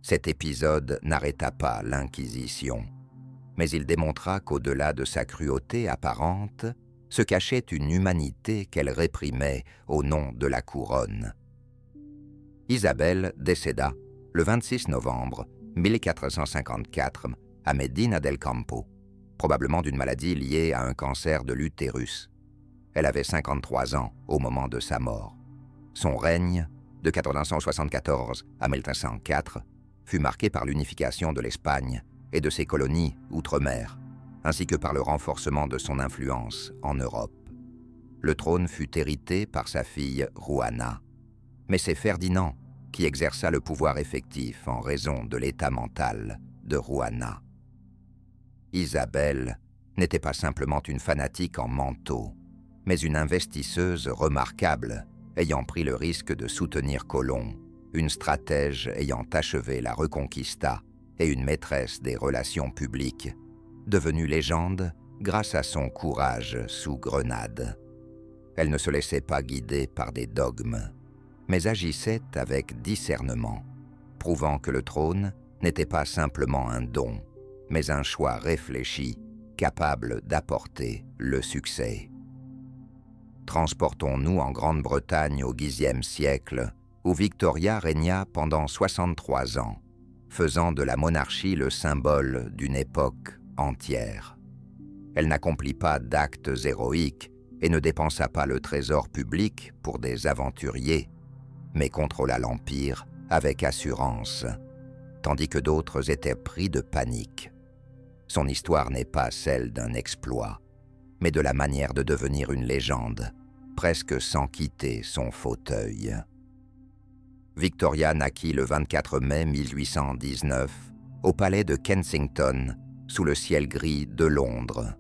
Cet épisode n'arrêta pas l'Inquisition, mais il démontra qu'au-delà de sa cruauté apparente, se cachait une humanité qu'elle réprimait au nom de la couronne. Isabelle décéda le 26 novembre 1454 à Medina del Campo, probablement d'une maladie liée à un cancer de l'utérus. Elle avait 53 ans au moment de sa mort. Son règne, de 1474 à 1504, fut marqué par l'unification de l'Espagne et de ses colonies outre-mer, ainsi que par le renforcement de son influence en Europe. Le trône fut hérité par sa fille Juana, mais c'est Ferdinand qui exerça le pouvoir effectif en raison de l'état mental de Juana. Isabelle n'était pas simplement une fanatique en manteau, mais une investisseuse remarquable, ayant pris le risque de soutenir Colomb, une stratège ayant achevé la Reconquista et une maîtresse des relations publiques, devenue légende grâce à son courage sous Grenade. Elle ne se laissait pas guider par des dogmes, mais agissait avec discernement, prouvant que le trône n'était pas simplement un don, mais un choix réfléchi, capable d'apporter le succès. Transportons-nous en Grande-Bretagne au Xe siècle, où Victoria régna pendant 63 ans, faisant de la monarchie le symbole d'une époque entière. Elle n'accomplit pas d'actes héroïques et ne dépensa pas le trésor public pour des aventuriers, mais contrôla l'Empire avec assurance, tandis que d'autres étaient pris de panique. Son histoire n'est pas celle d'un exploit, mais de la manière de devenir une légende, presque sans quitter son fauteuil. Victoria naquit le 24 mai 1819 au palais de Kensington, sous le ciel gris de Londres.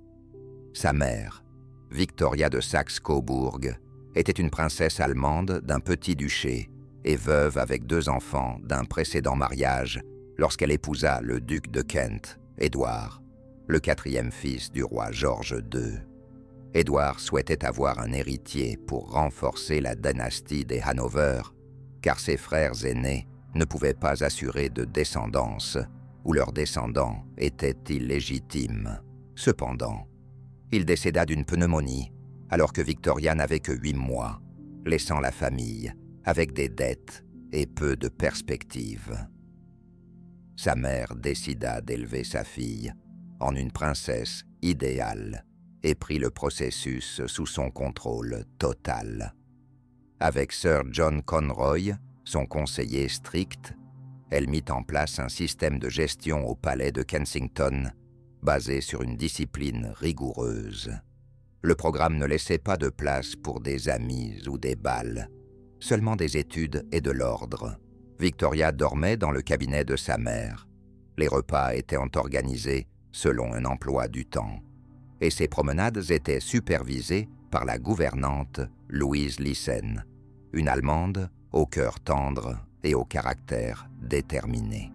Sa mère, Victoria de Saxe-Cobourg, était une princesse allemande d'un petit duché et veuve avec 2 enfants d'un précédent mariage lorsqu'elle épousa le duc de Kent, Édouard, le 4e fils du roi George II. Édouard souhaitait avoir un héritier pour renforcer la dynastie des Hanovers, car ses frères aînés ne pouvaient pas assurer de descendance, ou leurs descendants étaient illégitimes. Cependant, il décéda d'une pneumonie, alors que Victoria n'avait que 8 mois, laissant la famille avec des dettes et peu de perspectives. Sa mère décida d'élever sa fille en une princesse idéale et prit le processus sous son contrôle total. Avec Sir John Conroy, son conseiller strict, elle mit en place un système de gestion au palais de Kensington basé sur une discipline rigoureuse. Le programme ne laissait pas de place pour des amis ou des bals, seulement des études et de l'ordre. Victoria dormait dans le cabinet de sa mère. Les repas étaient organisés selon un emploi du temps, et ses promenades étaient supervisées par la gouvernante Louise Lyssen, une Allemande au cœur tendre et au caractère déterminé.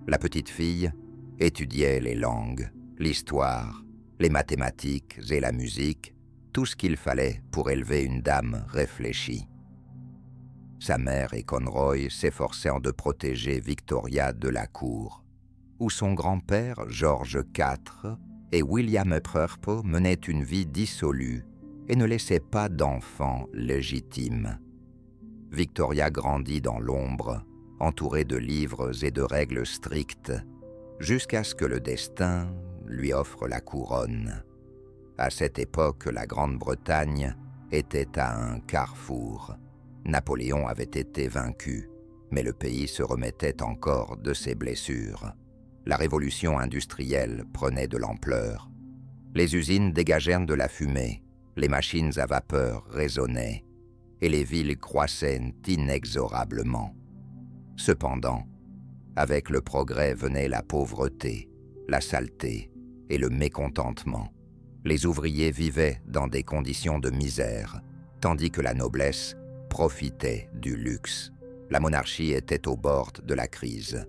La petite fille étudiait les langues, l'histoire, les mathématiques et la musique, tout ce qu'il fallait pour élever une dame réfléchie. Sa mère et Conroy s'efforcèrent de protéger Victoria de la cour, où son grand-père, George IV, et William Upperpo menaient une vie dissolue et ne laissaient pas d'enfants légitimes. Victoria grandit dans l'ombre, entourée de livres et de règles strictes, jusqu'à ce que le destin lui offre la couronne. À cette époque, la Grande-Bretagne était à un carrefour. Napoléon avait été vaincu, mais le pays se remettait encore de ses blessures. La révolution industrielle prenait de l'ampleur. Les usines dégagèrent de la fumée, les machines à vapeur résonnaient, et les villes croissaient inexorablement. Cependant, avec le progrès venait la pauvreté, la saleté et le mécontentement. Les ouvriers vivaient dans des conditions de misère, tandis que la noblesse profitait du luxe. La monarchie était au bord de la crise.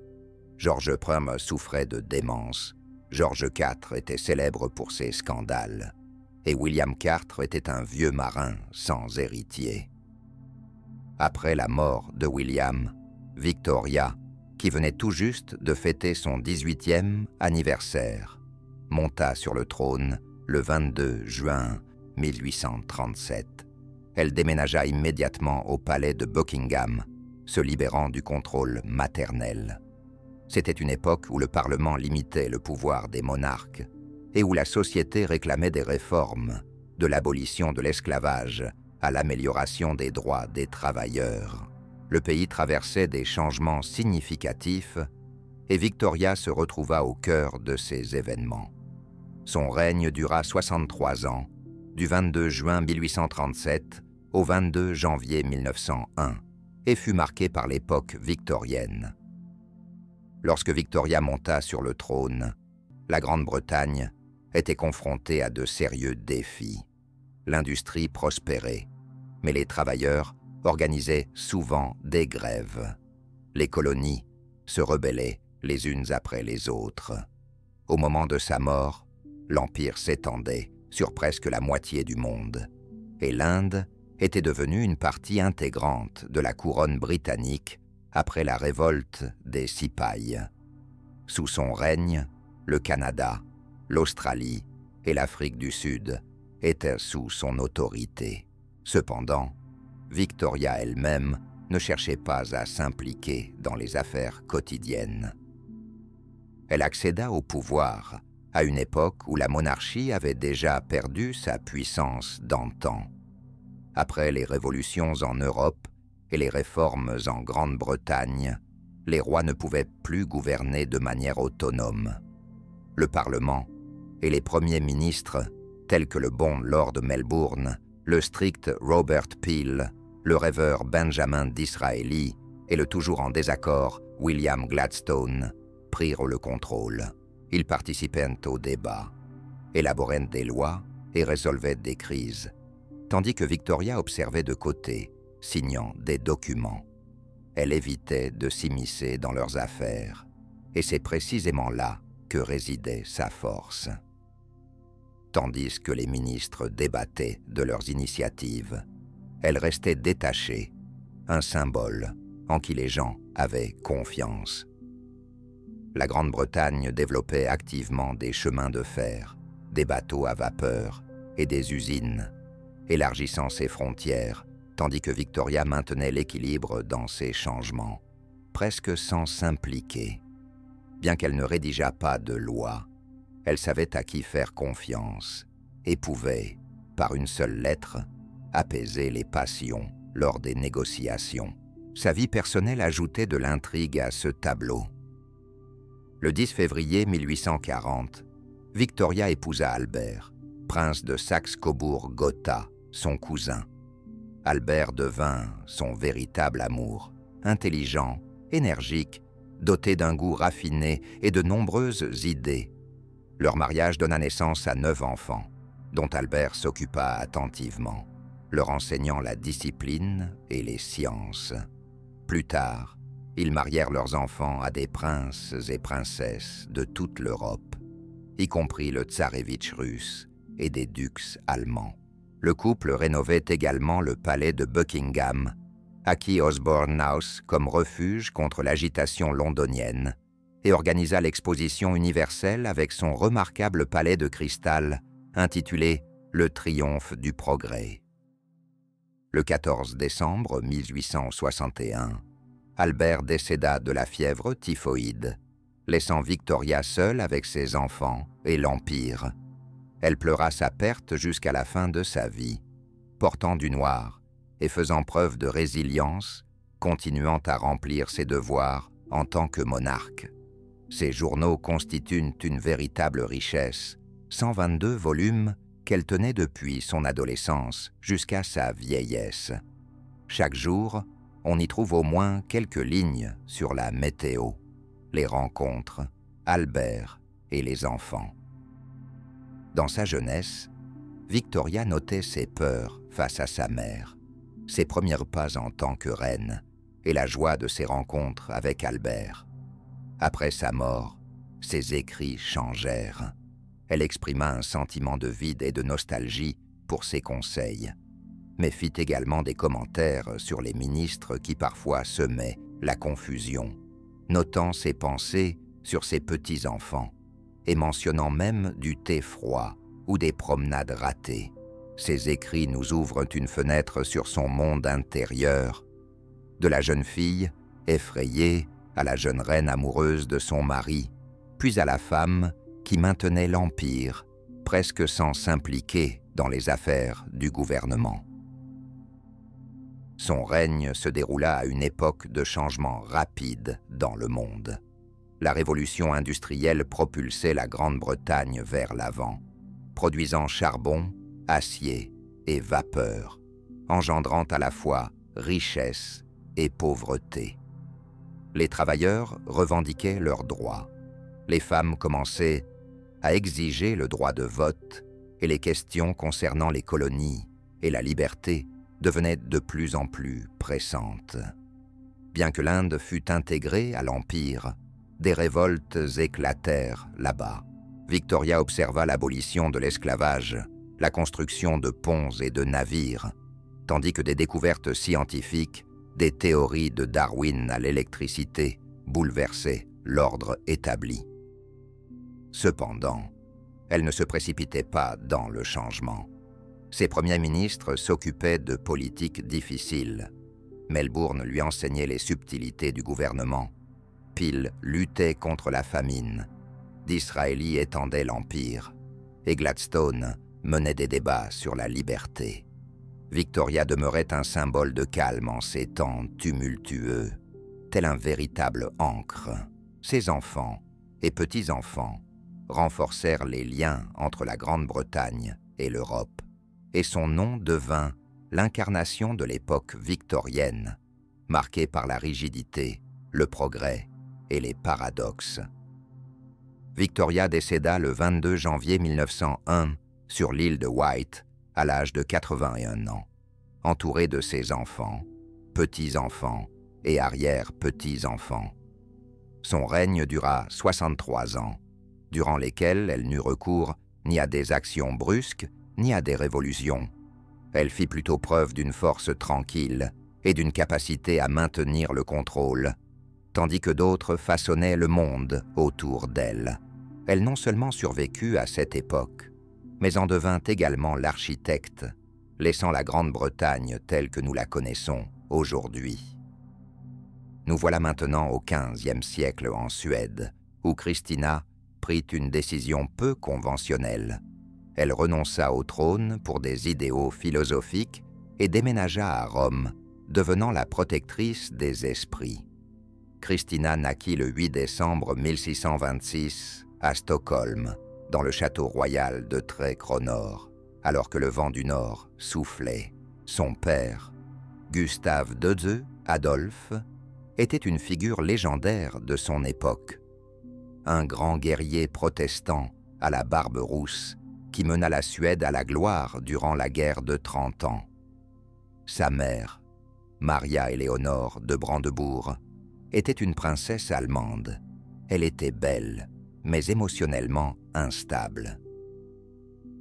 George Ier souffrait de démence. George IV était célèbre pour ses scandales. Et William IV était un vieux marin sans héritier. Après la mort de William, Victoria, qui venait tout juste de fêter son 18e anniversaire, monta sur le trône le 22 juin 1837. Elle déménagea immédiatement au palais de Buckingham, se libérant du contrôle maternel. C'était une époque où le Parlement limitait le pouvoir des monarques et où la société réclamait des réformes, de l'abolition de l'esclavage à l'amélioration des droits des travailleurs. Le pays traversait des changements significatifs et Victoria se retrouva au cœur de ces événements. Son règne dura 63 ans, du 22 juin 1837 au 22 janvier 1901, et fut marqué par l'époque victorienne. Lorsque Victoria monta sur le trône, la Grande-Bretagne était confrontée à de sérieux défis. L'industrie prospérait, mais les travailleurs organisaient souvent des grèves. Les colonies se rebellaient les unes après les autres. Au moment de sa mort, l'Empire s'étendait sur presque la moitié du monde, et l'Inde était devenue une partie intégrante de la couronne britannique après la révolte des Cipayes. Sous son règne, le Canada, l'Australie et l'Afrique du Sud étaient sous son autorité. Cependant, Victoria elle-même ne cherchait pas à s'impliquer dans les affaires quotidiennes. Elle accéda au pouvoir à une époque où la monarchie avait déjà perdu sa puissance d'antan. Après les révolutions en Europe et les réformes en Grande-Bretagne, les rois ne pouvaient plus gouverner de manière autonome. Le Parlement et les premiers ministres, tels que le bon Lord Melbourne, le strict Robert Peel, le rêveur Benjamin Disraeli et le toujours en désaccord William Gladstone, prirent le contrôle. Ils participèrent au débat, élaborèrent des lois et résolvaient des crises, tandis que Victoria observait de côté, signant des documents. Elle évitait de s'immiscer dans leurs affaires, et c'est précisément là que résidait sa force. Tandis que les ministres débattaient de leurs initiatives, elle restait détachée, un symbole en qui les gens avaient confiance. La Grande-Bretagne développait activement des chemins de fer, des bateaux à vapeur et des usines, élargissant ses frontières, tandis que Victoria maintenait l'équilibre dans ces changements, presque sans s'impliquer. Bien qu'elle ne rédigeât pas de loi, elle savait à qui faire confiance et pouvait, par une seule lettre, apaiser les passions lors des négociations. Sa vie personnelle ajoutait de l'intrigue à ce tableau. Le 10 février 1840, Victoria épousa Albert, prince de Saxe-Cobourg-Gotha, son cousin. Albert devint son véritable amour, intelligent, énergique, doté d'un goût raffiné et de nombreuses idées. Leur mariage donna naissance à 9 enfants, dont Albert s'occupa attentivement, leur enseignant la discipline et les sciences. Plus tard, ils marièrent leurs enfants à des princes et princesses de toute l'Europe, y compris le tsarévitch russe et des ducs allemands. Le couple rénovait également le palais de Buckingham, acquit Osborne House comme refuge contre l'agitation londonienne et organisa l'exposition universelle avec son remarquable palais de cristal intitulé « Le triomphe du progrès ». Le 14 décembre 1861, Albert décéda de la fièvre typhoïde, laissant Victoria seule avec ses enfants et l'Empire. Elle pleura sa perte jusqu'à la fin de sa vie, portant du noir et faisant preuve de résilience, continuant à remplir ses devoirs en tant que monarque. Ses journaux constituent une véritable richesse, 122 volumes qu'elle tenait depuis son adolescence jusqu'à sa vieillesse. Chaque jour, on y trouve au moins quelques lignes sur la météo, les rencontres, Albert et les enfants. Dans sa jeunesse, Victoria notait ses peurs face à sa mère, ses premiers pas en tant que reine et la joie de ses rencontres avec Albert. Après sa mort, ses écrits changèrent. Elle exprima un sentiment de vide et de nostalgie pour ses conseils, mais fit également des commentaires sur les ministres qui parfois semaient la confusion, notant ses pensées sur ses petits-enfants et mentionnant même du thé froid ou des promenades ratées. Ses écrits nous ouvrent une fenêtre sur son monde intérieur, de la jeune fille effrayée à la jeune reine amoureuse de son mari, puis à la femme qui maintenait l'Empire, presque sans s'impliquer dans les affaires du gouvernement. Son règne se déroula à une époque de changement rapide dans le monde. La révolution industrielle propulsait la Grande-Bretagne vers l'avant, produisant charbon, acier et vapeur, engendrant à la fois richesse et pauvreté. Les travailleurs revendiquaient leurs droits. Les femmes commençaient à exiger le droit de vote et les questions concernant les colonies et la liberté devenaient de plus en plus pressantes. Bien que l'Inde fût intégrée à l'Empire, des révoltes éclatèrent là-bas. Victoria observa l'abolition de l'esclavage, la construction de ponts et de navires, tandis que des découvertes scientifiques, des théories de Darwin à l'électricité, bouleversaient l'ordre établi. Cependant, elle ne se précipitait pas dans le changement. Ses premiers ministres s'occupaient de politiques difficiles. Melbourne lui enseignait les subtilités du gouvernement. Peel luttait contre la famine. Disraeli étendait l'Empire. Et Gladstone menait des débats sur la liberté. Victoria demeurait un symbole de calme en ces temps tumultueux, tel un véritable ancre. Ses enfants et petits-enfants renforcèrent les liens entre la Grande-Bretagne et l'Europe, et son nom devint l'incarnation de l'époque victorienne, marquée par la rigidité, le progrès et les paradoxes. Victoria décéda le 22 janvier 1901 sur l'île de Wight, à l'âge de 81 ans, entourée de ses enfants, petits-enfants et arrière-petits-enfants. Son règne dura 63 ans, durant lesquels elle n'eut recours ni à des actions brusques, ni à des révolutions. Elle fit plutôt preuve d'une force tranquille et d'une capacité à maintenir le contrôle, tandis que d'autres façonnaient le monde autour d'elle. Elle non seulement survécut à cette époque, mais en devint également l'architecte, laissant la Grande-Bretagne telle que nous la connaissons aujourd'hui. Nous voilà maintenant au XVe siècle en Suède, où Christina prit une décision peu conventionnelle. Elle renonça au trône pour des idéaux philosophiques et déménagea à Rome, devenant la protectrice des esprits. Christina naquit le 8 décembre 1626 à Stockholm, dans le château royal de Trekronor, alors que le vent du nord soufflait. Son père, Gustave II Adolphe, était une figure légendaire de son époque. Un grand guerrier protestant à la barbe rousse qui mena la Suède à la gloire durant la guerre de 30 ans. Sa mère, Maria Éléonore de Brandebourg, était une princesse allemande. Elle était belle, mais émotionnellement instable.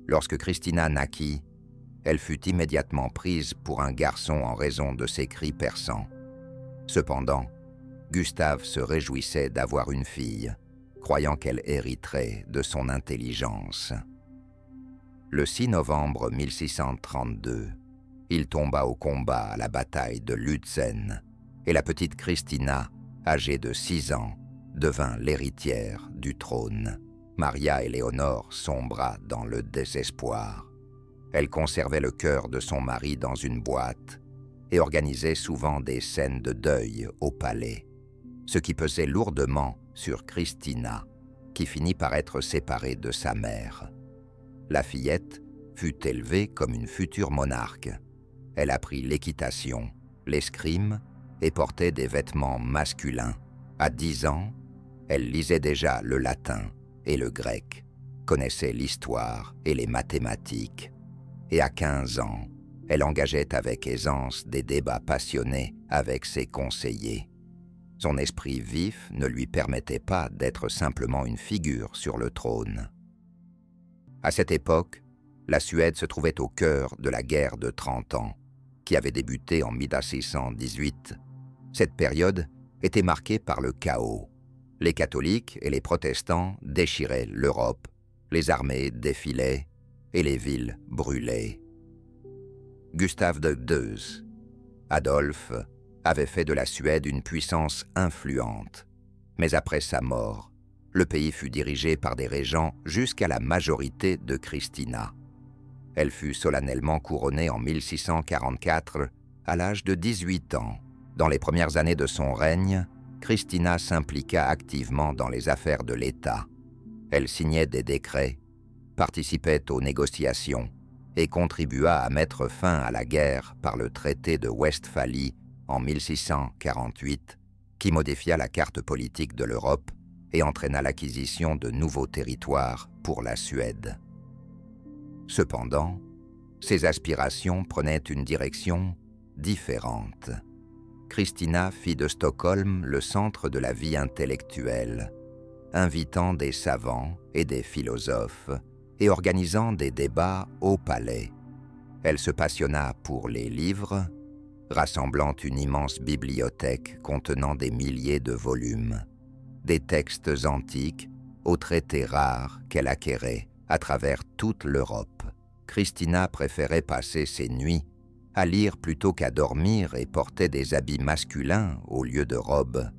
Lorsque Christina naquit, Elle fut immédiatement prise pour un garçon en raison de ses cris perçants. Cependant, Gustave se réjouissait d'avoir une fille, croyant qu'elle hériterait de son intelligence. Le 6 novembre 1632, il tomba au combat à la bataille de Lutzen, et la petite Christina, âgée de 6 ans, devint l'héritière du trône. Maria Éléonore sombra dans le désespoir. Elle conservait le cœur de son mari dans une boîte et organisait souvent des scènes de deuil au palais, ce qui pesait lourdement sur Christina, qui finit par être séparée de sa mère. La fillette fut élevée comme une future monarque. Elle apprit l'équitation, l'escrime et portait des vêtements masculins. À 10 ans, elle lisait déjà le latin et le grec, connaissait l'histoire et les mathématiques. Et à 15 ans, elle engageait avec aisance des débats passionnés avec ses conseillers. Son esprit vif ne lui permettait pas d'être simplement une figure sur le trône. À cette époque, la Suède se trouvait au cœur de la guerre de 30 ans, qui avait débuté en 1618. Cette période était marquée par le chaos. Les catholiques et les protestants déchiraient l'Europe, les armées défilaient et les villes brûlaient. Gustave II, Adolphe, avait fait de la Suède une puissance influente. Mais après sa mort, le pays fut dirigé par des régents jusqu'à la majorité de Christina. Elle fut solennellement couronnée en 1644 à l'âge de 18 ans. Dans les premières années de son règne, Christina s'impliqua activement dans les affaires de l'État. Elle signait des décrets, participait aux négociations et contribua à mettre fin à la guerre par le traité de Westphalie en 1648, qui modifia la carte politique de l'Europe et entraîna l'acquisition de nouveaux territoires pour la Suède. Cependant, ses aspirations prenaient une direction différente. Christina fit de Stockholm le centre de la vie intellectuelle, invitant des savants et des philosophes et organisant des débats au palais. Elle se passionna pour les livres, rassemblant une immense bibliothèque contenant des milliers de volumes, des textes antiques aux traités rares qu'elle acquérait à travers toute l'Europe. Christina préférait passer ses nuits à lire plutôt qu'à dormir et portait des habits masculins au lieu de robes,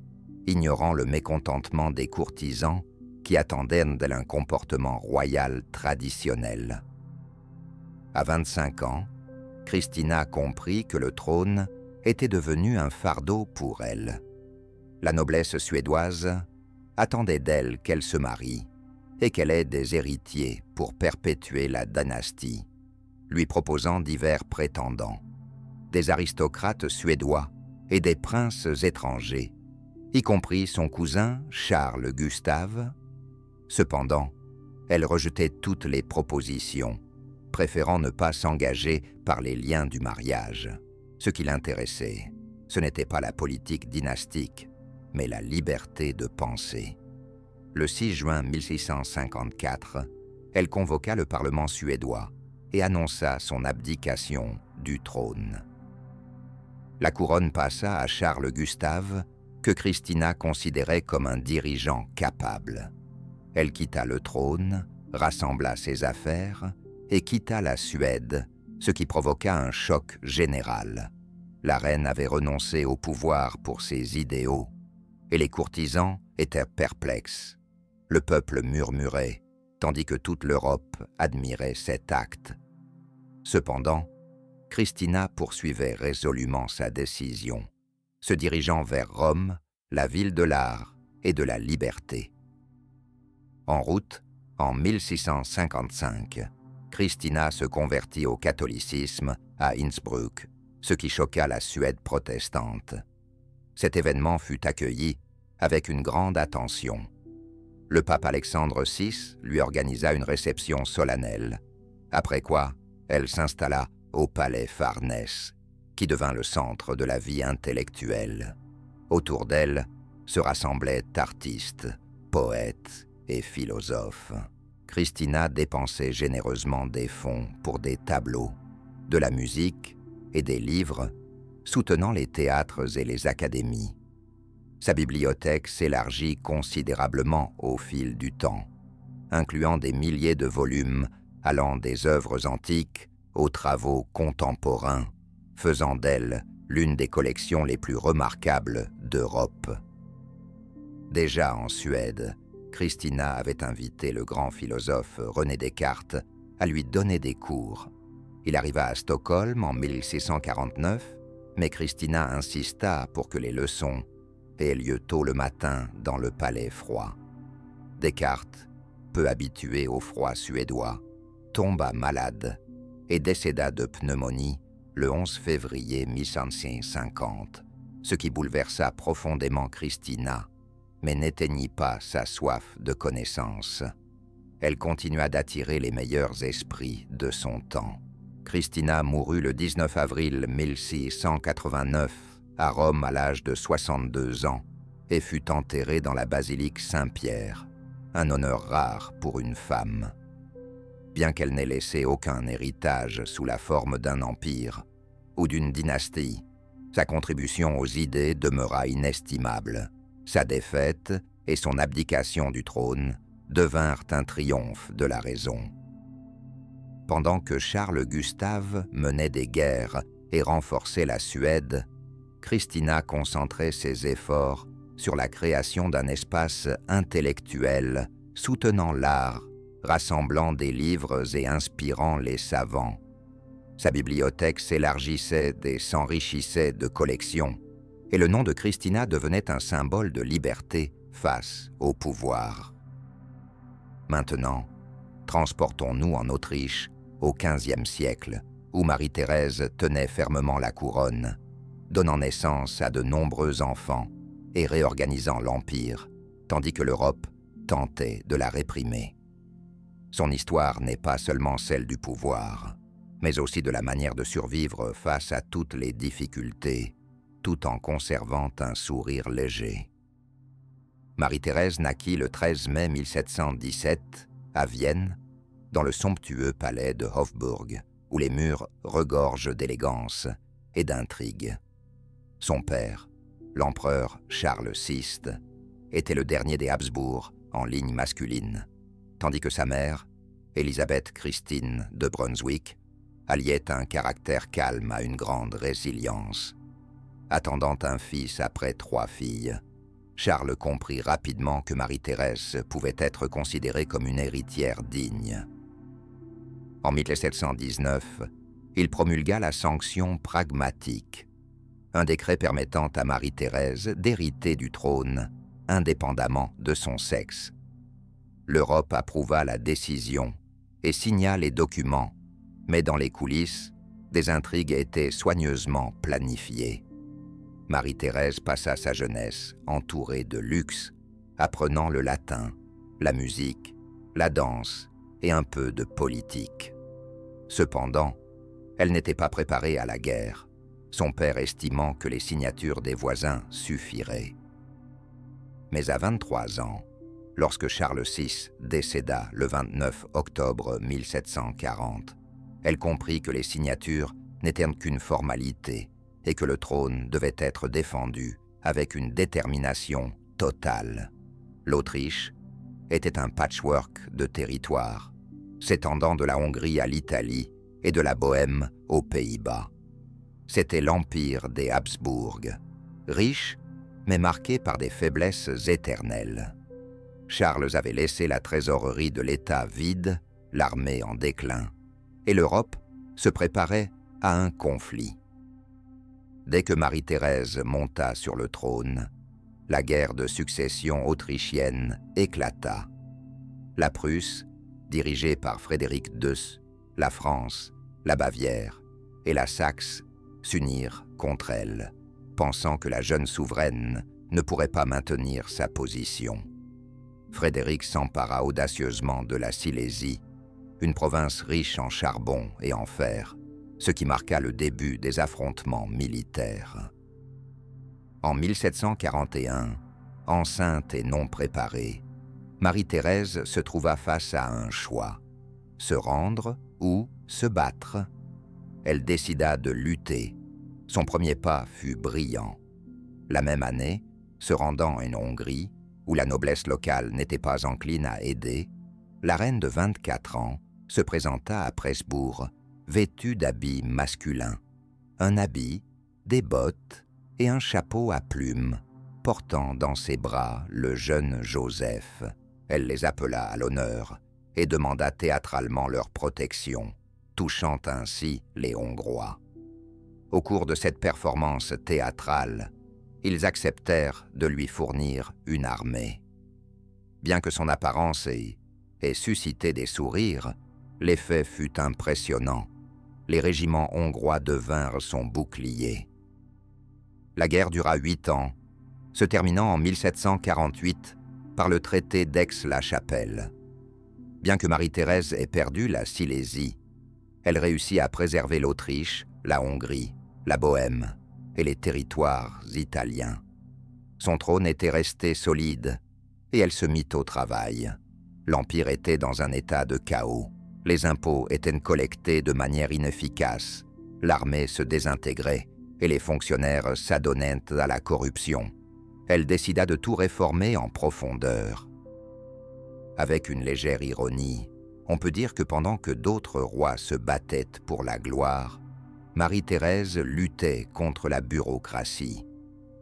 ignorant le mécontentement des courtisans qui attendaient d'elle un comportement royal traditionnel. À 25 ans, Christina comprit que le trône était devenu un fardeau pour elle. La noblesse suédoise attendait d'elle qu'elle se marie et qu'elle ait des héritiers pour perpétuer la dynastie, lui proposant divers prétendants, des aristocrates suédois et des princes étrangers, y compris son cousin Charles Gustave. Cependant, elle rejetait toutes les propositions, préférant ne pas s'engager par les liens du mariage. Ce qui l'intéressait, ce n'était pas la politique dynastique, mais la liberté de penser. Le 6 juin 1654, elle convoqua le Parlement suédois et annonça son abdication du trône. La couronne passa à Charles Gustave, que Christina considérait comme un dirigeant capable. Elle quitta le trône, rassembla ses affaires et quitta la Suède, ce qui provoqua un choc général. La reine avait renoncé au pouvoir pour ses idéaux, et les courtisans étaient perplexes. Le peuple murmurait, tandis que toute l'Europe admirait cet acte. Cependant, Christina poursuivait résolument sa décision, se dirigeant vers Rome, la ville de l'art et de la liberté. En route, en 1655, Christina se convertit au catholicisme à Innsbruck, ce qui choqua la Suède protestante. Cet événement fut accueilli avec une grande attention. Le pape Alexandre VI lui organisa une réception solennelle, après quoi elle s'installa au palais Farnèse, qui devint le centre de la vie intellectuelle. Autour d'elle se rassemblaient artistes, poètes et philosophes. Christina dépensait généreusement des fonds pour des tableaux, de la musique et des livres, soutenant les théâtres et les académies. Sa bibliothèque s'élargit considérablement au fil du temps, incluant des milliers de volumes allant des œuvres antiques aux travaux contemporains, faisant d'elle l'une des collections les plus remarquables d'Europe. Déjà en Suède, Christina avait invité le grand philosophe René Descartes à lui donner des cours. Il arriva à Stockholm en 1649, mais Christina insista pour que les leçons aient lieu tôt le matin dans le palais froid. Descartes, peu habitué au froid suédois, tomba malade et décéda de pneumonie le 11 février 1650, ce qui bouleversa profondément Christina, mais n'éteignit pas sa soif de connaissance. Elle continua d'attirer les meilleurs esprits de son temps. Christina mourut le 19 avril 1689 à Rome à l'âge de 62 ans et fut enterrée dans la basilique Saint-Pierre, un honneur rare pour une femme. Bien qu'elle n'ait laissé aucun héritage sous la forme d'un empire ou d'une dynastie, sa contribution aux idées demeura inestimable. Sa défaite et son abdication du trône devinrent un triomphe de la raison. Pendant que Charles Gustave menait des guerres et renforçait la Suède, Christina concentrait ses efforts sur la création d'un espace intellectuel soutenant l'art, rassemblant des livres et inspirant les savants. Sa bibliothèque s'élargissait et s'enrichissait de collections, et le nom de Christina devenait un symbole de liberté face au pouvoir. Maintenant, transportons-nous en Autriche au XVe siècle, où Marie-Thérèse tenait fermement la couronne, donnant naissance à de nombreux enfants et réorganisant l'Empire, tandis que l'Europe tentait de la réprimer. Son histoire n'est pas seulement celle du pouvoir, mais aussi de la manière de survivre face à toutes les difficultés, tout en conservant un sourire léger. Marie-Thérèse naquit le 13 mai 1717 à Vienne, dans le somptueux palais de Hofburg, où les murs regorgent d'élégance et d'intrigue. Son père, l'empereur Charles VI, était le dernier des Habsbourg en ligne masculine, tandis que sa mère, Élisabeth Christine de Brunswick, alliait un caractère calme à une grande résilience. Attendant un fils après 3 filles, Charles comprit rapidement que Marie-Thérèse pouvait être considérée comme une héritière digne. En 1719, il promulgua la sanction pragmatique, un décret permettant à Marie-Thérèse d'hériter du trône indépendamment de son sexe. L'Europe approuva la décision et signa les documents, mais dans les coulisses, des intrigues étaient soigneusement planifiées. Marie-Thérèse passa sa jeunesse entourée de luxe, apprenant le latin, la musique, la danse et un peu de politique. Cependant, elle n'était pas préparée à la guerre, son père estimant que les signatures des voisins suffiraient. Mais à 23 ans, lorsque Charles VI décéda le 29 octobre 1740, elle comprit que les signatures n'étaient qu'une formalité et que le trône devait être défendu avec une détermination totale. L'Autriche était un patchwork de territoires, s'étendant de la Hongrie à l'Italie et de la Bohême aux Pays-Bas. C'était l'empire des Habsbourg, riche mais marqué par des faiblesses éternelles. Charles avait laissé la trésorerie de l'État vide, l'armée en déclin, et l'Europe se préparait à un conflit. Dès que Marie-Thérèse monta sur le trône, la guerre de succession autrichienne éclata. La Prusse, dirigée par Frédéric II, la France, la Bavière et la Saxe s'unirent contre elle, pensant que la jeune souveraine ne pourrait pas maintenir sa position. Frédéric s'empara audacieusement de la Silésie, une province riche en charbon et en fer, ce qui marqua le début des affrontements militaires. En 1741, enceinte et non préparée, Marie-Thérèse se trouva face à un choix, se rendre ou se battre. elle décida de lutter. Son premier pas fut brillant. La même année, se rendant en Hongrie, où la noblesse locale n'était pas encline à aider, la reine de 24 ans se présenta à Presbourg, vêtue d'habits masculins. Un habit, des bottes et un chapeau à plumes, portant dans ses bras le jeune Joseph. Elle les appela à l'honneur et demanda théâtralement leur protection, touchant ainsi les Hongrois. Au cours de cette performance théâtrale, ils acceptèrent de lui fournir une armée. Bien que son apparence ait suscité des sourires, l'effet fut impressionnant. Les régiments hongrois devinrent son bouclier. La guerre dura 8 ans, se terminant en 1748 par le traité d'Aix-la-Chapelle. Bien que Marie-Thérèse ait perdu la Silésie, elle réussit à préserver l'Autriche, la Hongrie, la Bohême et les territoires italiens. Son trône était resté solide et elle se mit au travail. L'Empire était dans un état de chaos. Les impôts étaient collectés de manière inefficace, l'armée se désintégrait et les fonctionnaires s'adonnaient à la corruption. Elle décida de tout réformer en profondeur. Avec une légère ironie, on peut dire que pendant que d'autres rois se battaient pour la gloire, Marie-Thérèse luttait contre la bureaucratie.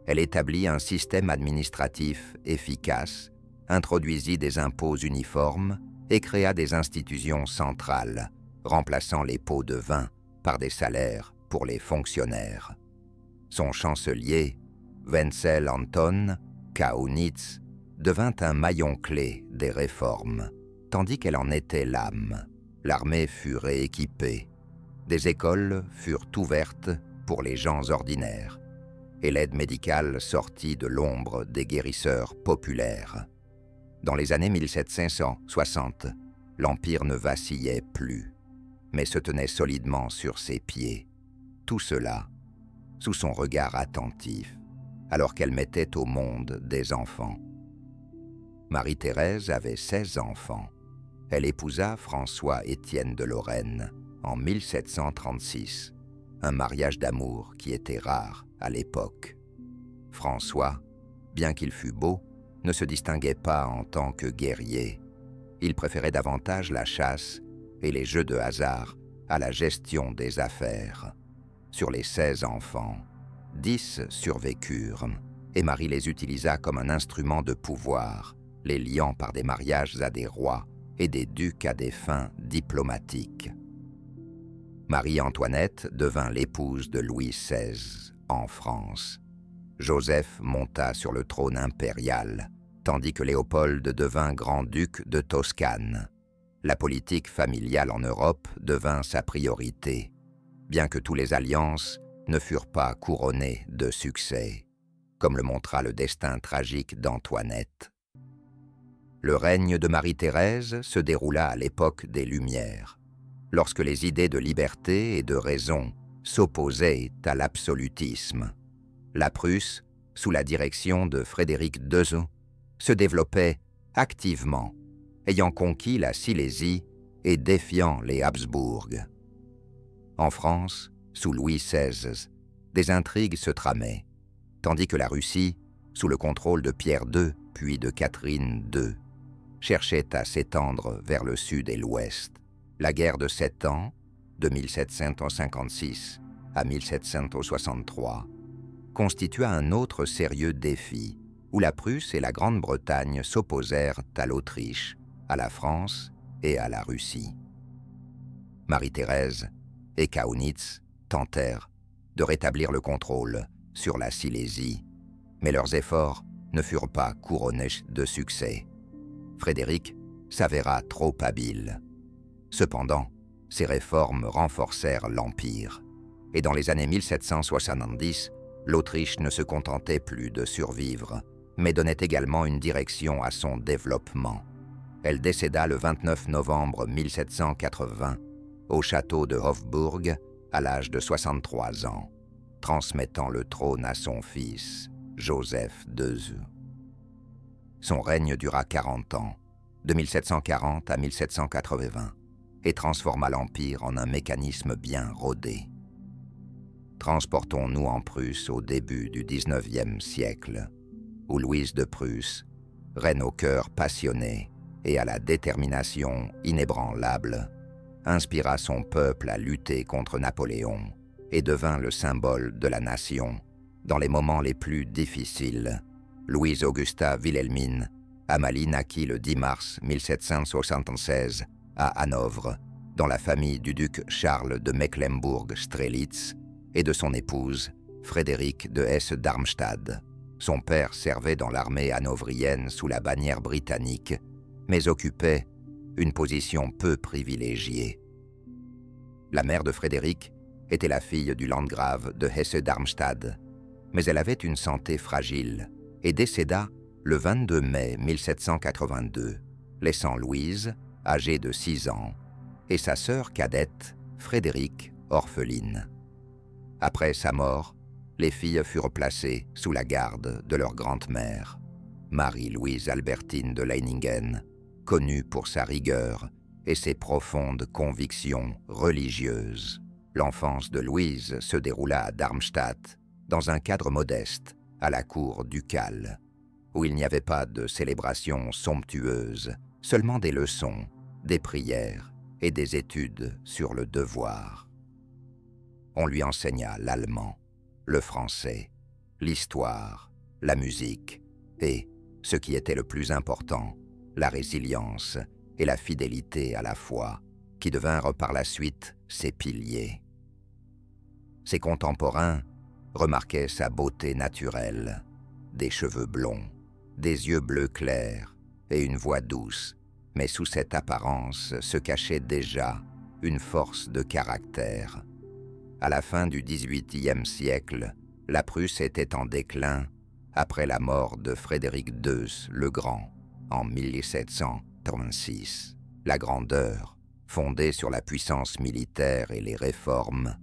Elle établit un système administratif efficace, introduisit des impôts uniformes et créa des institutions centrales, remplaçant les pots de vin par des salaires pour les fonctionnaires. Son chancelier, Wenzel Anton Kaunitz, devint un maillon clé des réformes, tandis qu'elle en était l'âme. L'armée fut rééquipée, des écoles furent ouvertes pour les gens ordinaires, et l'aide médicale sortit de l'ombre des guérisseurs populaires. Dans les années 1760, l'Empire ne vacillait plus, mais se tenait solidement sur ses pieds. Tout cela sous son regard attentif, alors qu'elle mettait au monde des enfants. Marie-Thérèse avait 16 enfants. Elle épousa François-Étienne de Lorraine en 1736, un mariage d'amour qui était rare à l'époque. François, bien qu'il fût beau, ne se distinguait pas en tant que guerrier. Il préférait davantage la chasse et les jeux de hasard à la gestion des affaires. Sur les 16 enfants, 10 survécurent, et Marie les utilisa comme un instrument de pouvoir, les liant par des mariages à des rois et des ducs à des fins diplomatiques. Marie-Antoinette devint l'épouse de Louis XVI en France. Joseph monta sur le trône impérial, tandis que Léopold devint grand-duc de Toscane. La politique familiale en Europe devint sa priorité, bien que toutes les alliances ne furent pas couronnées de succès, comme le montra le destin tragique d'Antoinette. Le règne de Marie-Thérèse se déroula à l'époque des Lumières, lorsque les idées de liberté et de raison s'opposaient à l'absolutisme. La Prusse, sous la direction de Frédéric II, se développait activement, ayant conquis la Silésie et défiant les Habsbourg. En France, sous Louis XVI, des intrigues se tramaient, tandis que la Russie, sous le contrôle de Pierre II puis de Catherine II, cherchait à s'étendre vers le sud et l'ouest. La guerre de 7 ans, de 1756 à 1763, constitua un autre sérieux défi, où la Prusse et la Grande-Bretagne s'opposèrent à l'Autriche, à la France et à la Russie. Marie-Thérèse et Kaunitz tentèrent de rétablir le contrôle sur la Silésie, mais leurs efforts ne furent pas couronnés de succès. Frédéric s'avéra trop habile. Cependant, ces réformes renforcèrent l'Empire, et dans les années 1770, l'Autriche ne se contentait plus de survivre, mais donnait également une direction à son développement. Elle décéda le 29 novembre 1780 au château de Hofburg à l'âge de 63 ans, transmettant le trône à son fils, Joseph II. Son règne dura 40 ans, de 1740 à 1780, et transforma l'Empire en un mécanisme bien rodé. Transportons-nous en Prusse au début du XIXe siècle, où Louise de Prusse, reine au cœur passionné et à la détermination inébranlable, inspira son peuple à lutter contre Napoléon et devint le symbole de la nation. Dans les moments les plus difficiles, Louise Augusta Wilhelmine Amalie naquit le 10 mars 1776 à Hanovre, dans la famille du duc Charles de Mecklembourg-Strelitz et de son épouse, Frédéric de Hesse-Darmstadt. Son père servait dans l'armée hanovrienne sous la bannière britannique, mais occupait une position peu privilégiée. La mère de Frédéric était la fille du landgrave de Hesse-Darmstadt, mais elle avait une santé fragile et décéda le 22 mai 1782, laissant Louise, âgée de 6 ans, et sa sœur cadette, Frédéric, orpheline. Après sa mort, les filles furent placées sous la garde de leur grand-mère, Marie-Louise Albertine de Leiningen, connue pour sa rigueur et ses profondes convictions religieuses. L'enfance de Louise se déroula à Darmstadt, dans un cadre modeste, à la cour ducale, où il n'y avait pas de célébrations somptueuses, seulement des leçons, des prières et des études sur le devoir. On lui enseigna l'allemand, le français, l'histoire, la musique et, ce qui était le plus important, la résilience et la fidélité à la foi, qui devinrent par la suite ses piliers. Ses contemporains remarquaient sa beauté naturelle, des cheveux blonds, des yeux bleus clairs et une voix douce, mais sous cette apparence se cachait déjà une force de caractère. À la fin du XVIIIe siècle, la Prusse était en déclin après la mort de Frédéric II le Grand en 1736. La grandeur, fondée sur la puissance militaire et les réformes,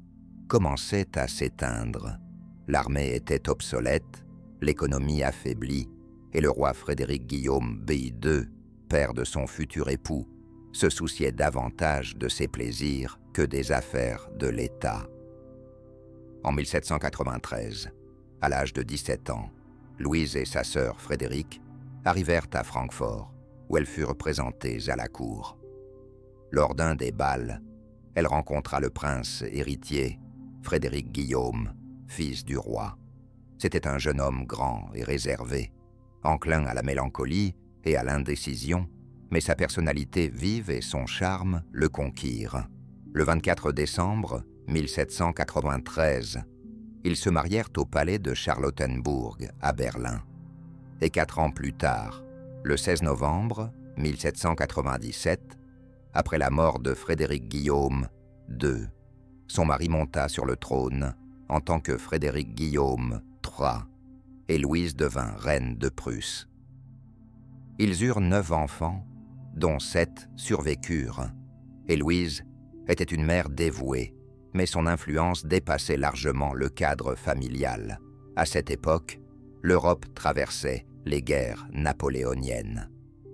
commençait à s'éteindre. L'armée était obsolète, l'économie affaiblie, et le roi Frédéric Guillaume BI2, père de son futur époux, se souciait davantage de ses plaisirs que des affaires de l'État. En 1793, à l'âge de 17 ans, Louise et sa sœur Frédéric arrivèrent à Francfort, où elles furent présentées à la cour. Lors d'un des bals, elle rencontra le prince héritier, Frédéric Guillaume, fils du roi. C'était un jeune homme grand et réservé, enclin à la mélancolie et à l'indécision, mais sa personnalité vive et son charme le conquirent. Le 24 décembre 1793, ils se marièrent au palais de Charlottenbourg, à Berlin. Et 4 ans plus tard, le 16 novembre 1797, après la mort de Frédéric Guillaume II, son mari monta sur le trône en tant que Frédéric Guillaume III, et Louise devint reine de Prusse. Ils eurent 9 enfants, dont 7 survécurent, et Louise était une mère dévouée, mais son influence dépassait largement le cadre familial. À cette époque, l'Europe traversait les guerres napoléoniennes.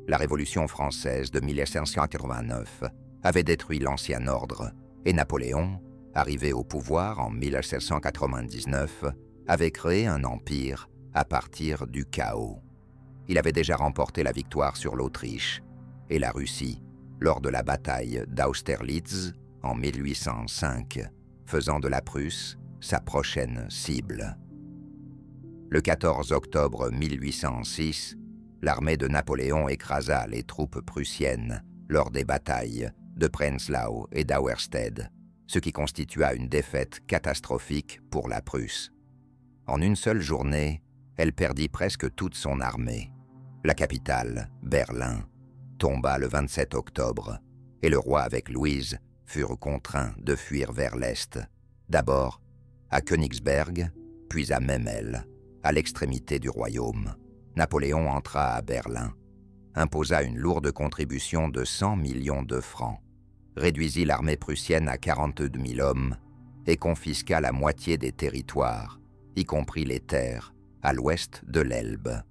La Révolution française de 1789 avait détruit l'ancien ordre, et Napoléon, arrivé au pouvoir en 1799, avait créé un empire à partir du chaos. Il avait déjà remporté la victoire sur l'Autriche et la Russie lors de la bataille d'Austerlitz en 1805, faisant de la Prusse sa prochaine cible. Le 14 octobre 1806, l'armée de Napoléon écrasa les troupes prussiennes lors des batailles de Prenzlau et d'Auerstedt, ce qui constitua une défaite catastrophique pour la Prusse. En une seule journée, elle perdit presque toute son armée. La capitale, Berlin, tomba le 27 octobre, et le roi avec Louise furent contraints de fuir vers l'est, d'abord à Königsberg, puis à Memel, à l'extrémité du royaume. Napoléon entra à Berlin, imposa une lourde contribution de 100 millions de francs, réduisit l'armée prussienne à 42 000 hommes et confisqua la moitié des territoires, y compris les terres, à l'ouest de l'Elbe.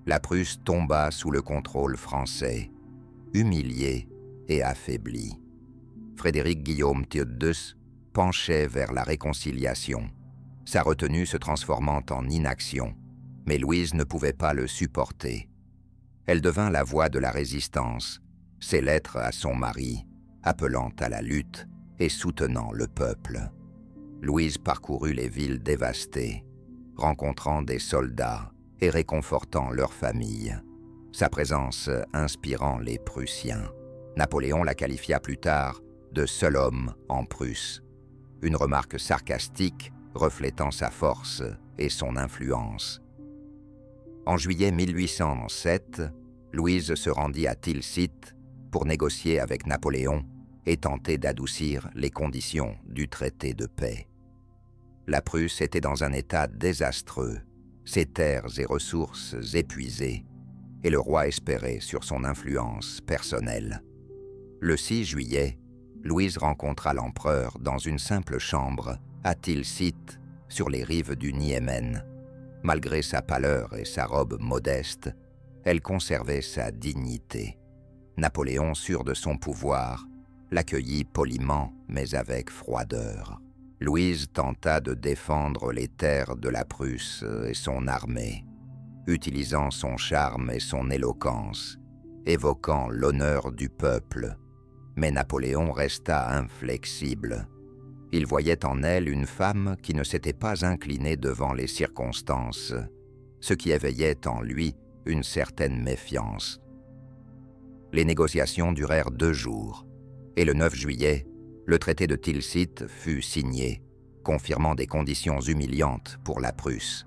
La Prusse tomba sous le contrôle français, humiliée et affaiblie. Frédéric Guillaume Théodus penchait vers la réconciliation, sa retenue se transformant en inaction, mais Louise ne pouvait pas le supporter. Elle devint la voix de la résistance, ses lettres à son mari, appelant à la lutte et soutenant le peuple. Louise parcourut les villes dévastées, rencontrant des soldats et réconfortant leurs familles, sa présence inspirant les Prussiens. Napoléon la qualifia plus tard de « seul homme en Prusse », une remarque sarcastique reflétant sa force et son influence. En juillet 1807, Louise se rendit à Tilsit pour négocier avec Napoléon et tenter d'adoucir les conditions du traité de paix. La Prusse était dans un état désastreux, ses terres et ressources épuisées, et le roi espérait sur son influence personnelle. Le 6 juillet, Louise rencontra l'empereur dans une simple chambre à Tilsit, sur les rives du Niémen. Malgré sa pâleur et sa robe modeste, elle conservait sa dignité. Napoléon, sûr de son pouvoir, l'accueillit poliment mais avec froideur. Louise tenta de défendre les terres de la Prusse et son armée, utilisant son charme et son éloquence, évoquant l'honneur du peuple. Mais Napoléon resta inflexible. Il voyait en elle une femme qui ne s'était pas inclinée devant les circonstances, ce qui éveillait en lui une certaine méfiance. Les négociations durèrent 2 jours, et le 9 juillet, le traité de Tilsit fut signé, confirmant des conditions humiliantes pour la Prusse.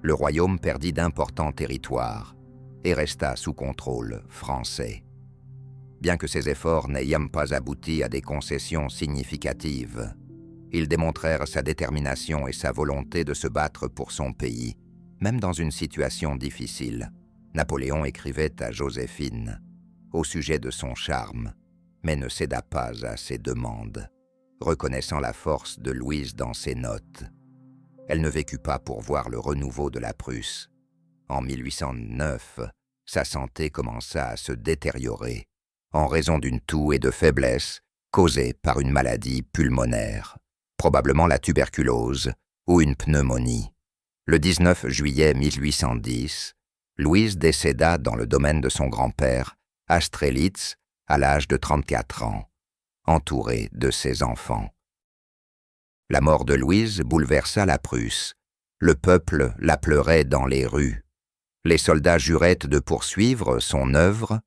Le royaume perdit d'importants territoires et resta sous contrôle français. Bien que ces efforts n'ayant pas abouti à des concessions significatives, ils démontrèrent sa détermination et sa volonté de se battre pour son pays, même dans une situation difficile. Napoléon écrivait à Joséphine au sujet de son charme, mais ne céda pas à ses demandes, reconnaissant la force de Louise dans ses notes. Elle ne vécut pas pour voir le renouveau de la Prusse. En 1809, sa santé commença à se détériorer en raison d'une toux et de faiblesse causée par une maladie pulmonaire, probablement la tuberculose ou une pneumonie. Le 19 juillet 1810, Louise décéda dans le domaine de son grand-père, à Strelitz, à l'âge de 34 ans, entourée de ses enfants. La mort de Louise bouleversa la Prusse. Le peuple la pleurait dans les rues. Les soldats juraient de poursuivre son œuvre,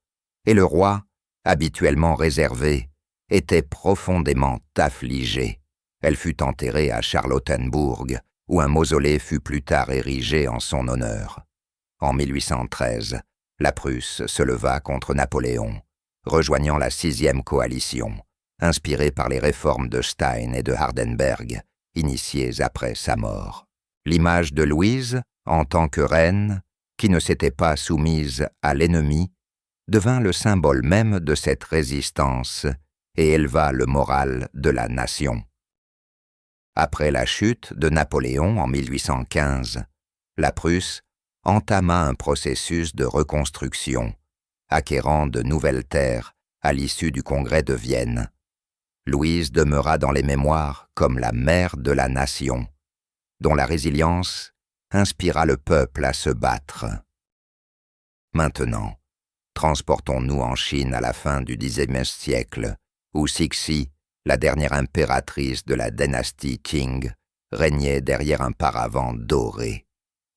et le roi, habituellement réservé, était profondément affligé. Elle fut enterrée à Charlottenbourg, où un mausolée fut plus tard érigé en son honneur. En 1813, la Prusse se leva contre Napoléon, rejoignant la 6e coalition, inspirée par les réformes de Stein et de Hardenberg, initiées après sa mort. L'image de Louise, en tant que reine, qui ne s'était pas soumise à l'ennemi, devint le symbole même de cette résistance et éleva le moral de la nation. Après la chute de Napoléon en 1815, la Prusse entama un processus de reconstruction, acquérant de nouvelles terres à l'issue du congrès de Vienne. Louise demeura dans les mémoires comme la mère de la nation, dont la résilience inspira le peuple à se battre. Maintenant, transportons-nous en Chine à la fin du Xe siècle, où Cixi, la dernière impératrice de la dynastie Qing, régnait derrière un paravent doré,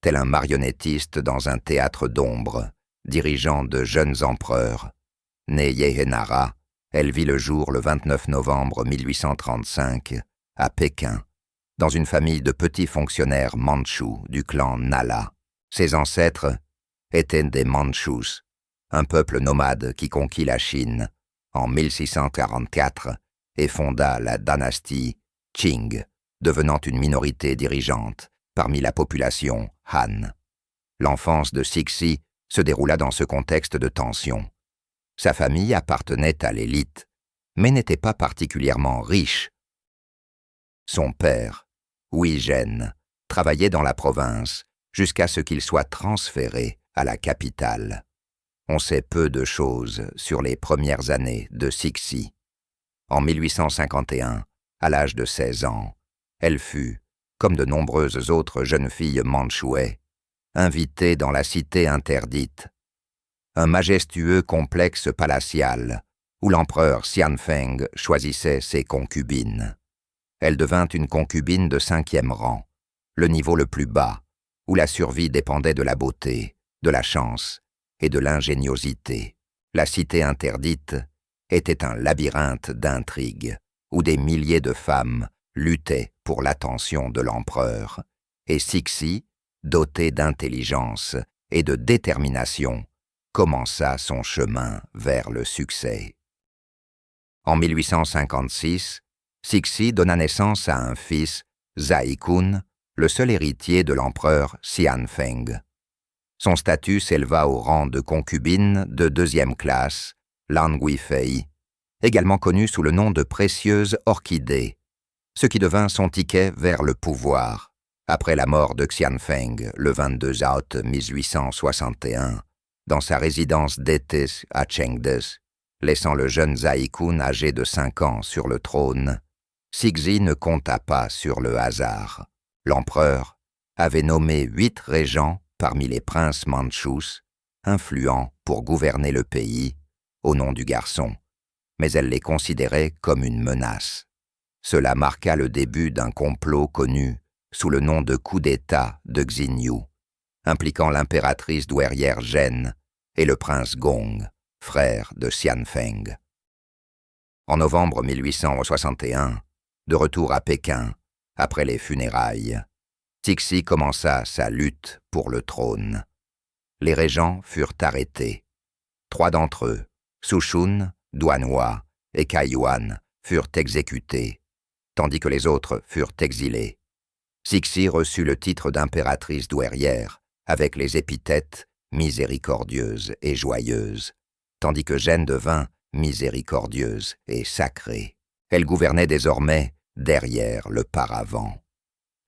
tel un marionnettiste dans un théâtre d'ombre, dirigeant de jeunes empereurs. Née Yehenara, elle vit le jour le 29 novembre 1835 à Pékin, dans une famille de petits fonctionnaires mandchous du clan Nala. Ses ancêtres étaient des Mandchous, un peuple nomade qui conquit la Chine en 1644 et fonda la dynastie Qing, devenant une minorité dirigeante parmi la population Han. L'enfance de Cixi se déroula dans ce contexte de tension. Sa famille appartenait à l'élite, mais n'était pas particulièrement riche. Son père, Huizhen, travaillait dans la province jusqu'à ce qu'il soit transféré à la capitale. On sait peu de choses sur les premières années de Cixi. En 1851, à l'âge de 16 ans, elle fut, comme de nombreuses autres jeunes filles mandchouais, invitée dans la cité interdite, un majestueux complexe palatial où l'empereur Xianfeng choisissait ses concubines. Elle devint une concubine de 5e rang, le niveau le plus bas, où la survie dépendait de la beauté, de la chance et de l'ingéniosité. La cité interdite était un labyrinthe d'intrigues, où des milliers de femmes luttaient pour l'attention de l'empereur, et Cixi, dotée d'intelligence et de détermination, commença son chemin vers le succès. En 1856, Cixi donna naissance à un fils, Zai-kun, le seul héritier de l'empereur Xianfeng. Son statut s'éleva au rang de concubine de 2e classe, Lan Guifei, également connue sous le nom de précieuse orchidée, ce qui devint son ticket vers le pouvoir, après la mort de Xianfeng le 22 août 1861, dans sa résidence d'été à Chengde, laissant le jeune Zai-kun âgé de 5 ans sur le trône. Cixi ne compta pas sur le hasard. L'empereur avait nommé 8 régents parmi les princes mandchous, influents pour gouverner le pays, au nom du garçon, mais elle les considérait comme une menace. Cela marqua le début d'un complot connu sous le nom de coup d'État de Xinyu, impliquant l'impératrice douairière Zhen et le prince Gong, frère de Xianfeng. En novembre 1861, de retour à Pékin, après les funérailles, Cixi commença sa lutte pour le trône. Les régents furent arrêtés. 3 d'entre eux, Su Shun, Duan Hua et Cai Yuan, furent exécutés, tandis que les autres furent exilés. Cixi reçut le titre d'impératrice douairière, avec les épithètes miséricordieuse et joyeuse, tandis que Zhen devint miséricordieuse et sacrée. Elle gouvernait désormais derrière le paravent,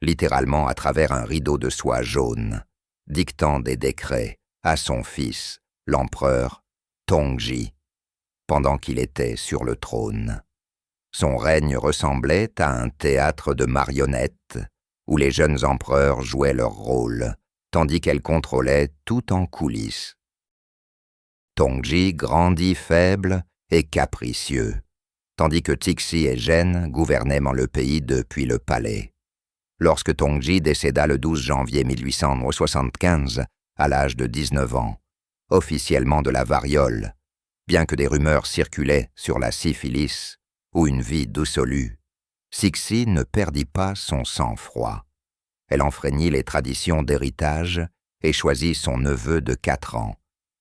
littéralement à travers un rideau de soie jaune, dictant des décrets à son fils, l'empereur Tongji, pendant qu'il était sur le trône. Son règne ressemblait à un théâtre de marionnettes où les jeunes empereurs jouaient leur rôle, tandis qu'elle contrôlait tout en coulisses. Tongji grandit faible et capricieux, tandis que Cixi et Zhen gouvernaient le pays depuis le palais. Lorsque Tongji décéda le 12 janvier 1875, à l'âge de 19 ans, officiellement de la variole, bien que des rumeurs circulaient sur la syphilis ou une vie dissolue, Cixi ne perdit pas son sang-froid. Elle enfreignit les traditions d'héritage et choisit son neveu de 4 ans,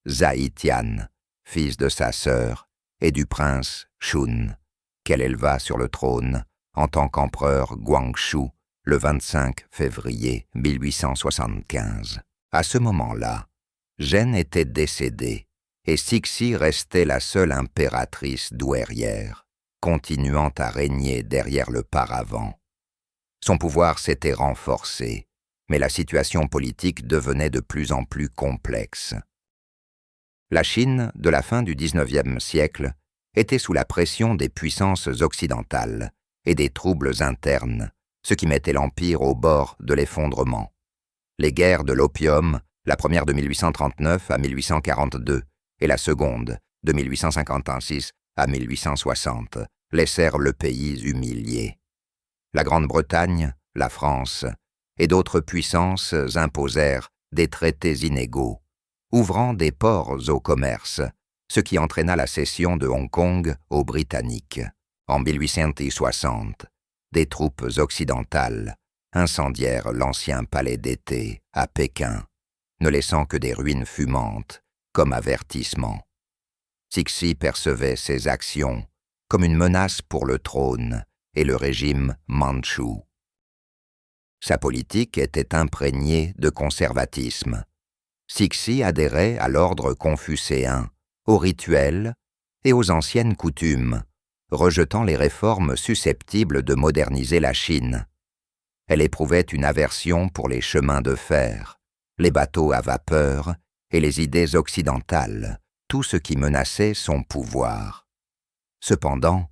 Zai Tian, fils de sa sœur et du prince Shun, qu'elle éleva sur le trône en tant qu'empereur Guangxu le 25 février 1875. À ce moment-là, Zhen était décédée et Cixi restait la seule impératrice douairière, continuant à régner derrière le paravent. Son pouvoir s'était renforcé, mais la situation politique devenait de plus en plus complexe. La Chine, de la fin du XIXe siècle, était sous la pression des puissances occidentales et des troubles internes, ce qui mettait l'Empire au bord de l'effondrement. Les guerres de l'opium, la première de 1839 à 1842 et la seconde de 1856 à 1860, laissèrent le pays humilié. La Grande-Bretagne, la France et d'autres puissances imposèrent des traités inégaux, ouvrant des ports au commerce, ce qui entraîna la cession de Hong Kong aux Britanniques. En 1860, des troupes occidentales incendièrent l'ancien palais d'été à Pékin, ne laissant que des ruines fumantes comme avertissement. Cixi percevait ces actions comme une menace pour le trône et le régime mandchou. Sa politique était imprégnée de conservatisme. Cixi adhérait à l'ordre confucéen, aux rituels et aux anciennes coutumes, rejetant les réformes susceptibles de moderniser la Chine. Elle éprouvait une aversion pour les chemins de fer, les bateaux à vapeur et les idées occidentales, tout ce qui menaçait son pouvoir. Cependant,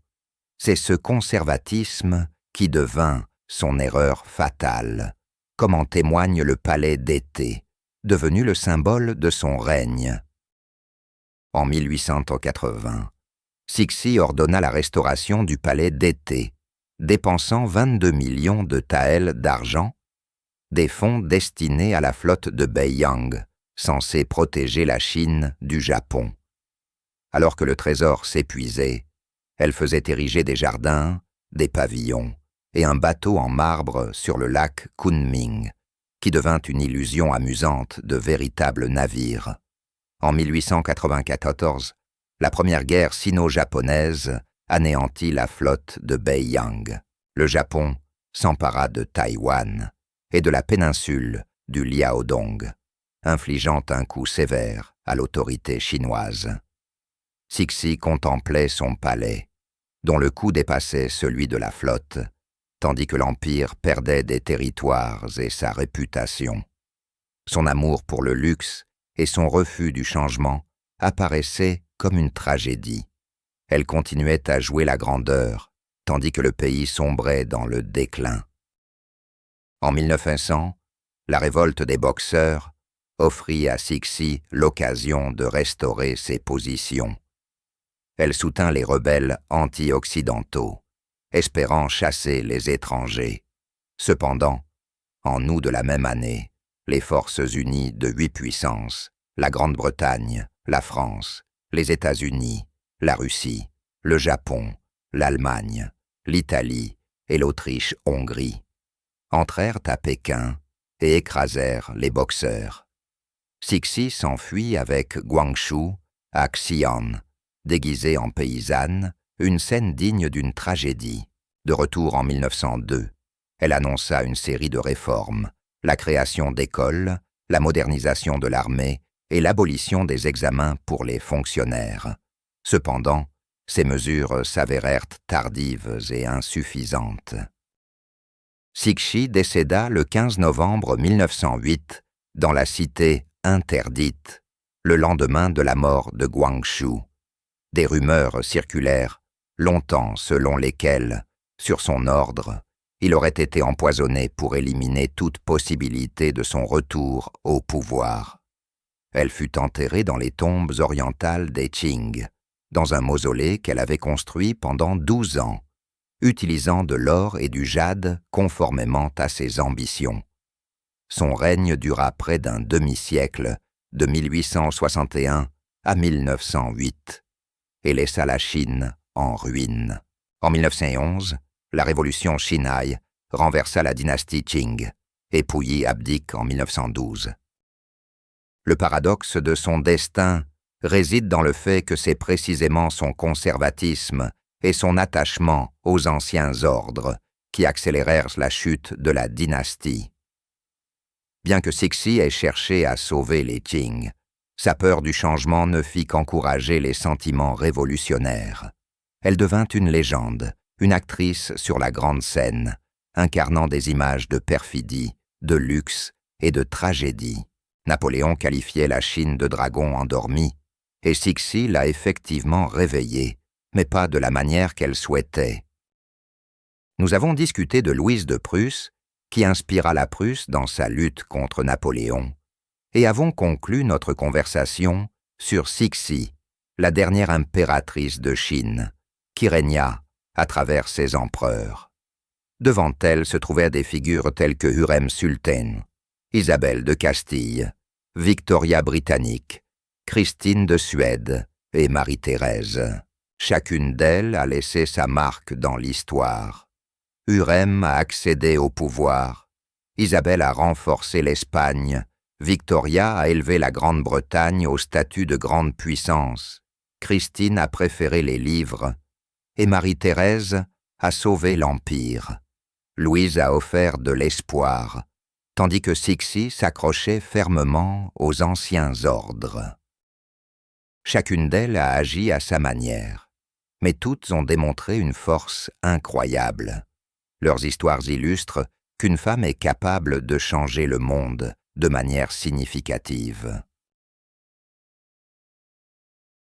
C'est ce conservatisme qui devint son erreur fatale, comme en témoigne le palais d'été, devenu le symbole de son règne. En 1880, Cixi ordonna la restauration du palais d'été, dépensant 22 millions de taels d'argent, des fonds destinés à la flotte de Beiyang, censée protéger la Chine du Japon. Alors que le trésor s'épuisait, elle faisait ériger des jardins, des pavillons et un bateau en marbre sur le lac Kunming, qui devint une illusion amusante de véritable navire. En 1894, la première guerre sino-japonaise anéantit la flotte de Beiyang. Le Japon s'empara de Taïwan et de la péninsule du Liaodong, infligeant un coup sévère à l'autorité chinoise. Cixi contemplait son palais, dont le coût dépassait celui de la flotte, tandis que l'Empire perdait des territoires et sa réputation. Son amour pour le luxe et son refus du changement apparaissaient comme une tragédie. Elle continuait à jouer la grandeur, tandis que le pays sombrait dans le déclin. En 1900, la révolte des Boxers offrit à Cixi l'occasion de restaurer ses positions. Elle soutint les rebelles anti-occidentaux, espérant chasser les étrangers. Cependant, en août de la même année, les forces unies de 8 puissances, la Grande-Bretagne, la France, les États-Unis, la Russie, le Japon, l'Allemagne, l'Italie et l'Autriche-Hongrie, entrèrent à Pékin et écrasèrent les Boxers. Cixi s'enfuit avec Guangxu à Xi'an, déguisée en paysanne, une scène digne d'une tragédie. De retour en 1902, elle annonça une série de réformes, la création d'écoles, la modernisation de l'armée et l'abolition des examens pour les fonctionnaires. Cependant, ces mesures s'avérèrent tardives et insuffisantes. Cixi décéda le 15 novembre 1908 dans la cité interdite, le lendemain de la mort de Guangxu. Des rumeurs circulèrent longtemps selon lesquelles, sur son ordre, il aurait été empoisonné pour éliminer toute possibilité de son retour au pouvoir. Elle fut enterrée dans les tombes orientales des Qing, dans un mausolée qu'elle avait construit pendant 12 ans, utilisant de l'or et du jade conformément à ses ambitions. Son règne dura près d'un demi-siècle, de 1861 à 1908, et laissa la Chine en ruine. En 1911, la révolution Xinhai renversa la dynastie Qing, et Puyi abdique en 1912. Le paradoxe de son destin réside dans le fait que c'est précisément son conservatisme et son attachement aux anciens ordres qui accélérèrent la chute de la dynastie. Bien que Cixi ait cherché à sauver les Qing, sa peur du changement ne fit qu'encourager les sentiments révolutionnaires. Elle devint une légende, une actrice sur la grande scène, incarnant des images de perfidie, de luxe et de tragédie. Napoléon qualifiait la Chine de dragon endormi, et Cixi l'a effectivement réveillée, mais pas de la manière qu'elle souhaitait. Nous avons discuté de Louise de Prusse, qui inspira la Prusse dans sa lutte contre Napoléon, et avons conclu notre conversation sur Cixi, la dernière impératrice de Chine, qui régna à travers ses empereurs. Devant elle se trouvaient des figures telles que Hürrem Sultan, Isabelle de Castille, Victoria britannique, Christine de Suède et Marie-Thérèse. Chacune d'elles a laissé sa marque dans l'histoire. Hürrem a accédé au pouvoir, Isabelle a renforcé l'Espagne, Victoria a élevé la Grande-Bretagne au statut de grande puissance, Christine a préféré les livres, et Marie-Thérèse a sauvé l'Empire. Louise a offert de l'espoir, tandis que Cixi s'accrochait fermement aux anciens ordres. Chacune d'elles a agi à sa manière, mais toutes ont démontré une force incroyable. Leurs histoires illustrent qu'une femme est capable de changer le monde de manière significative.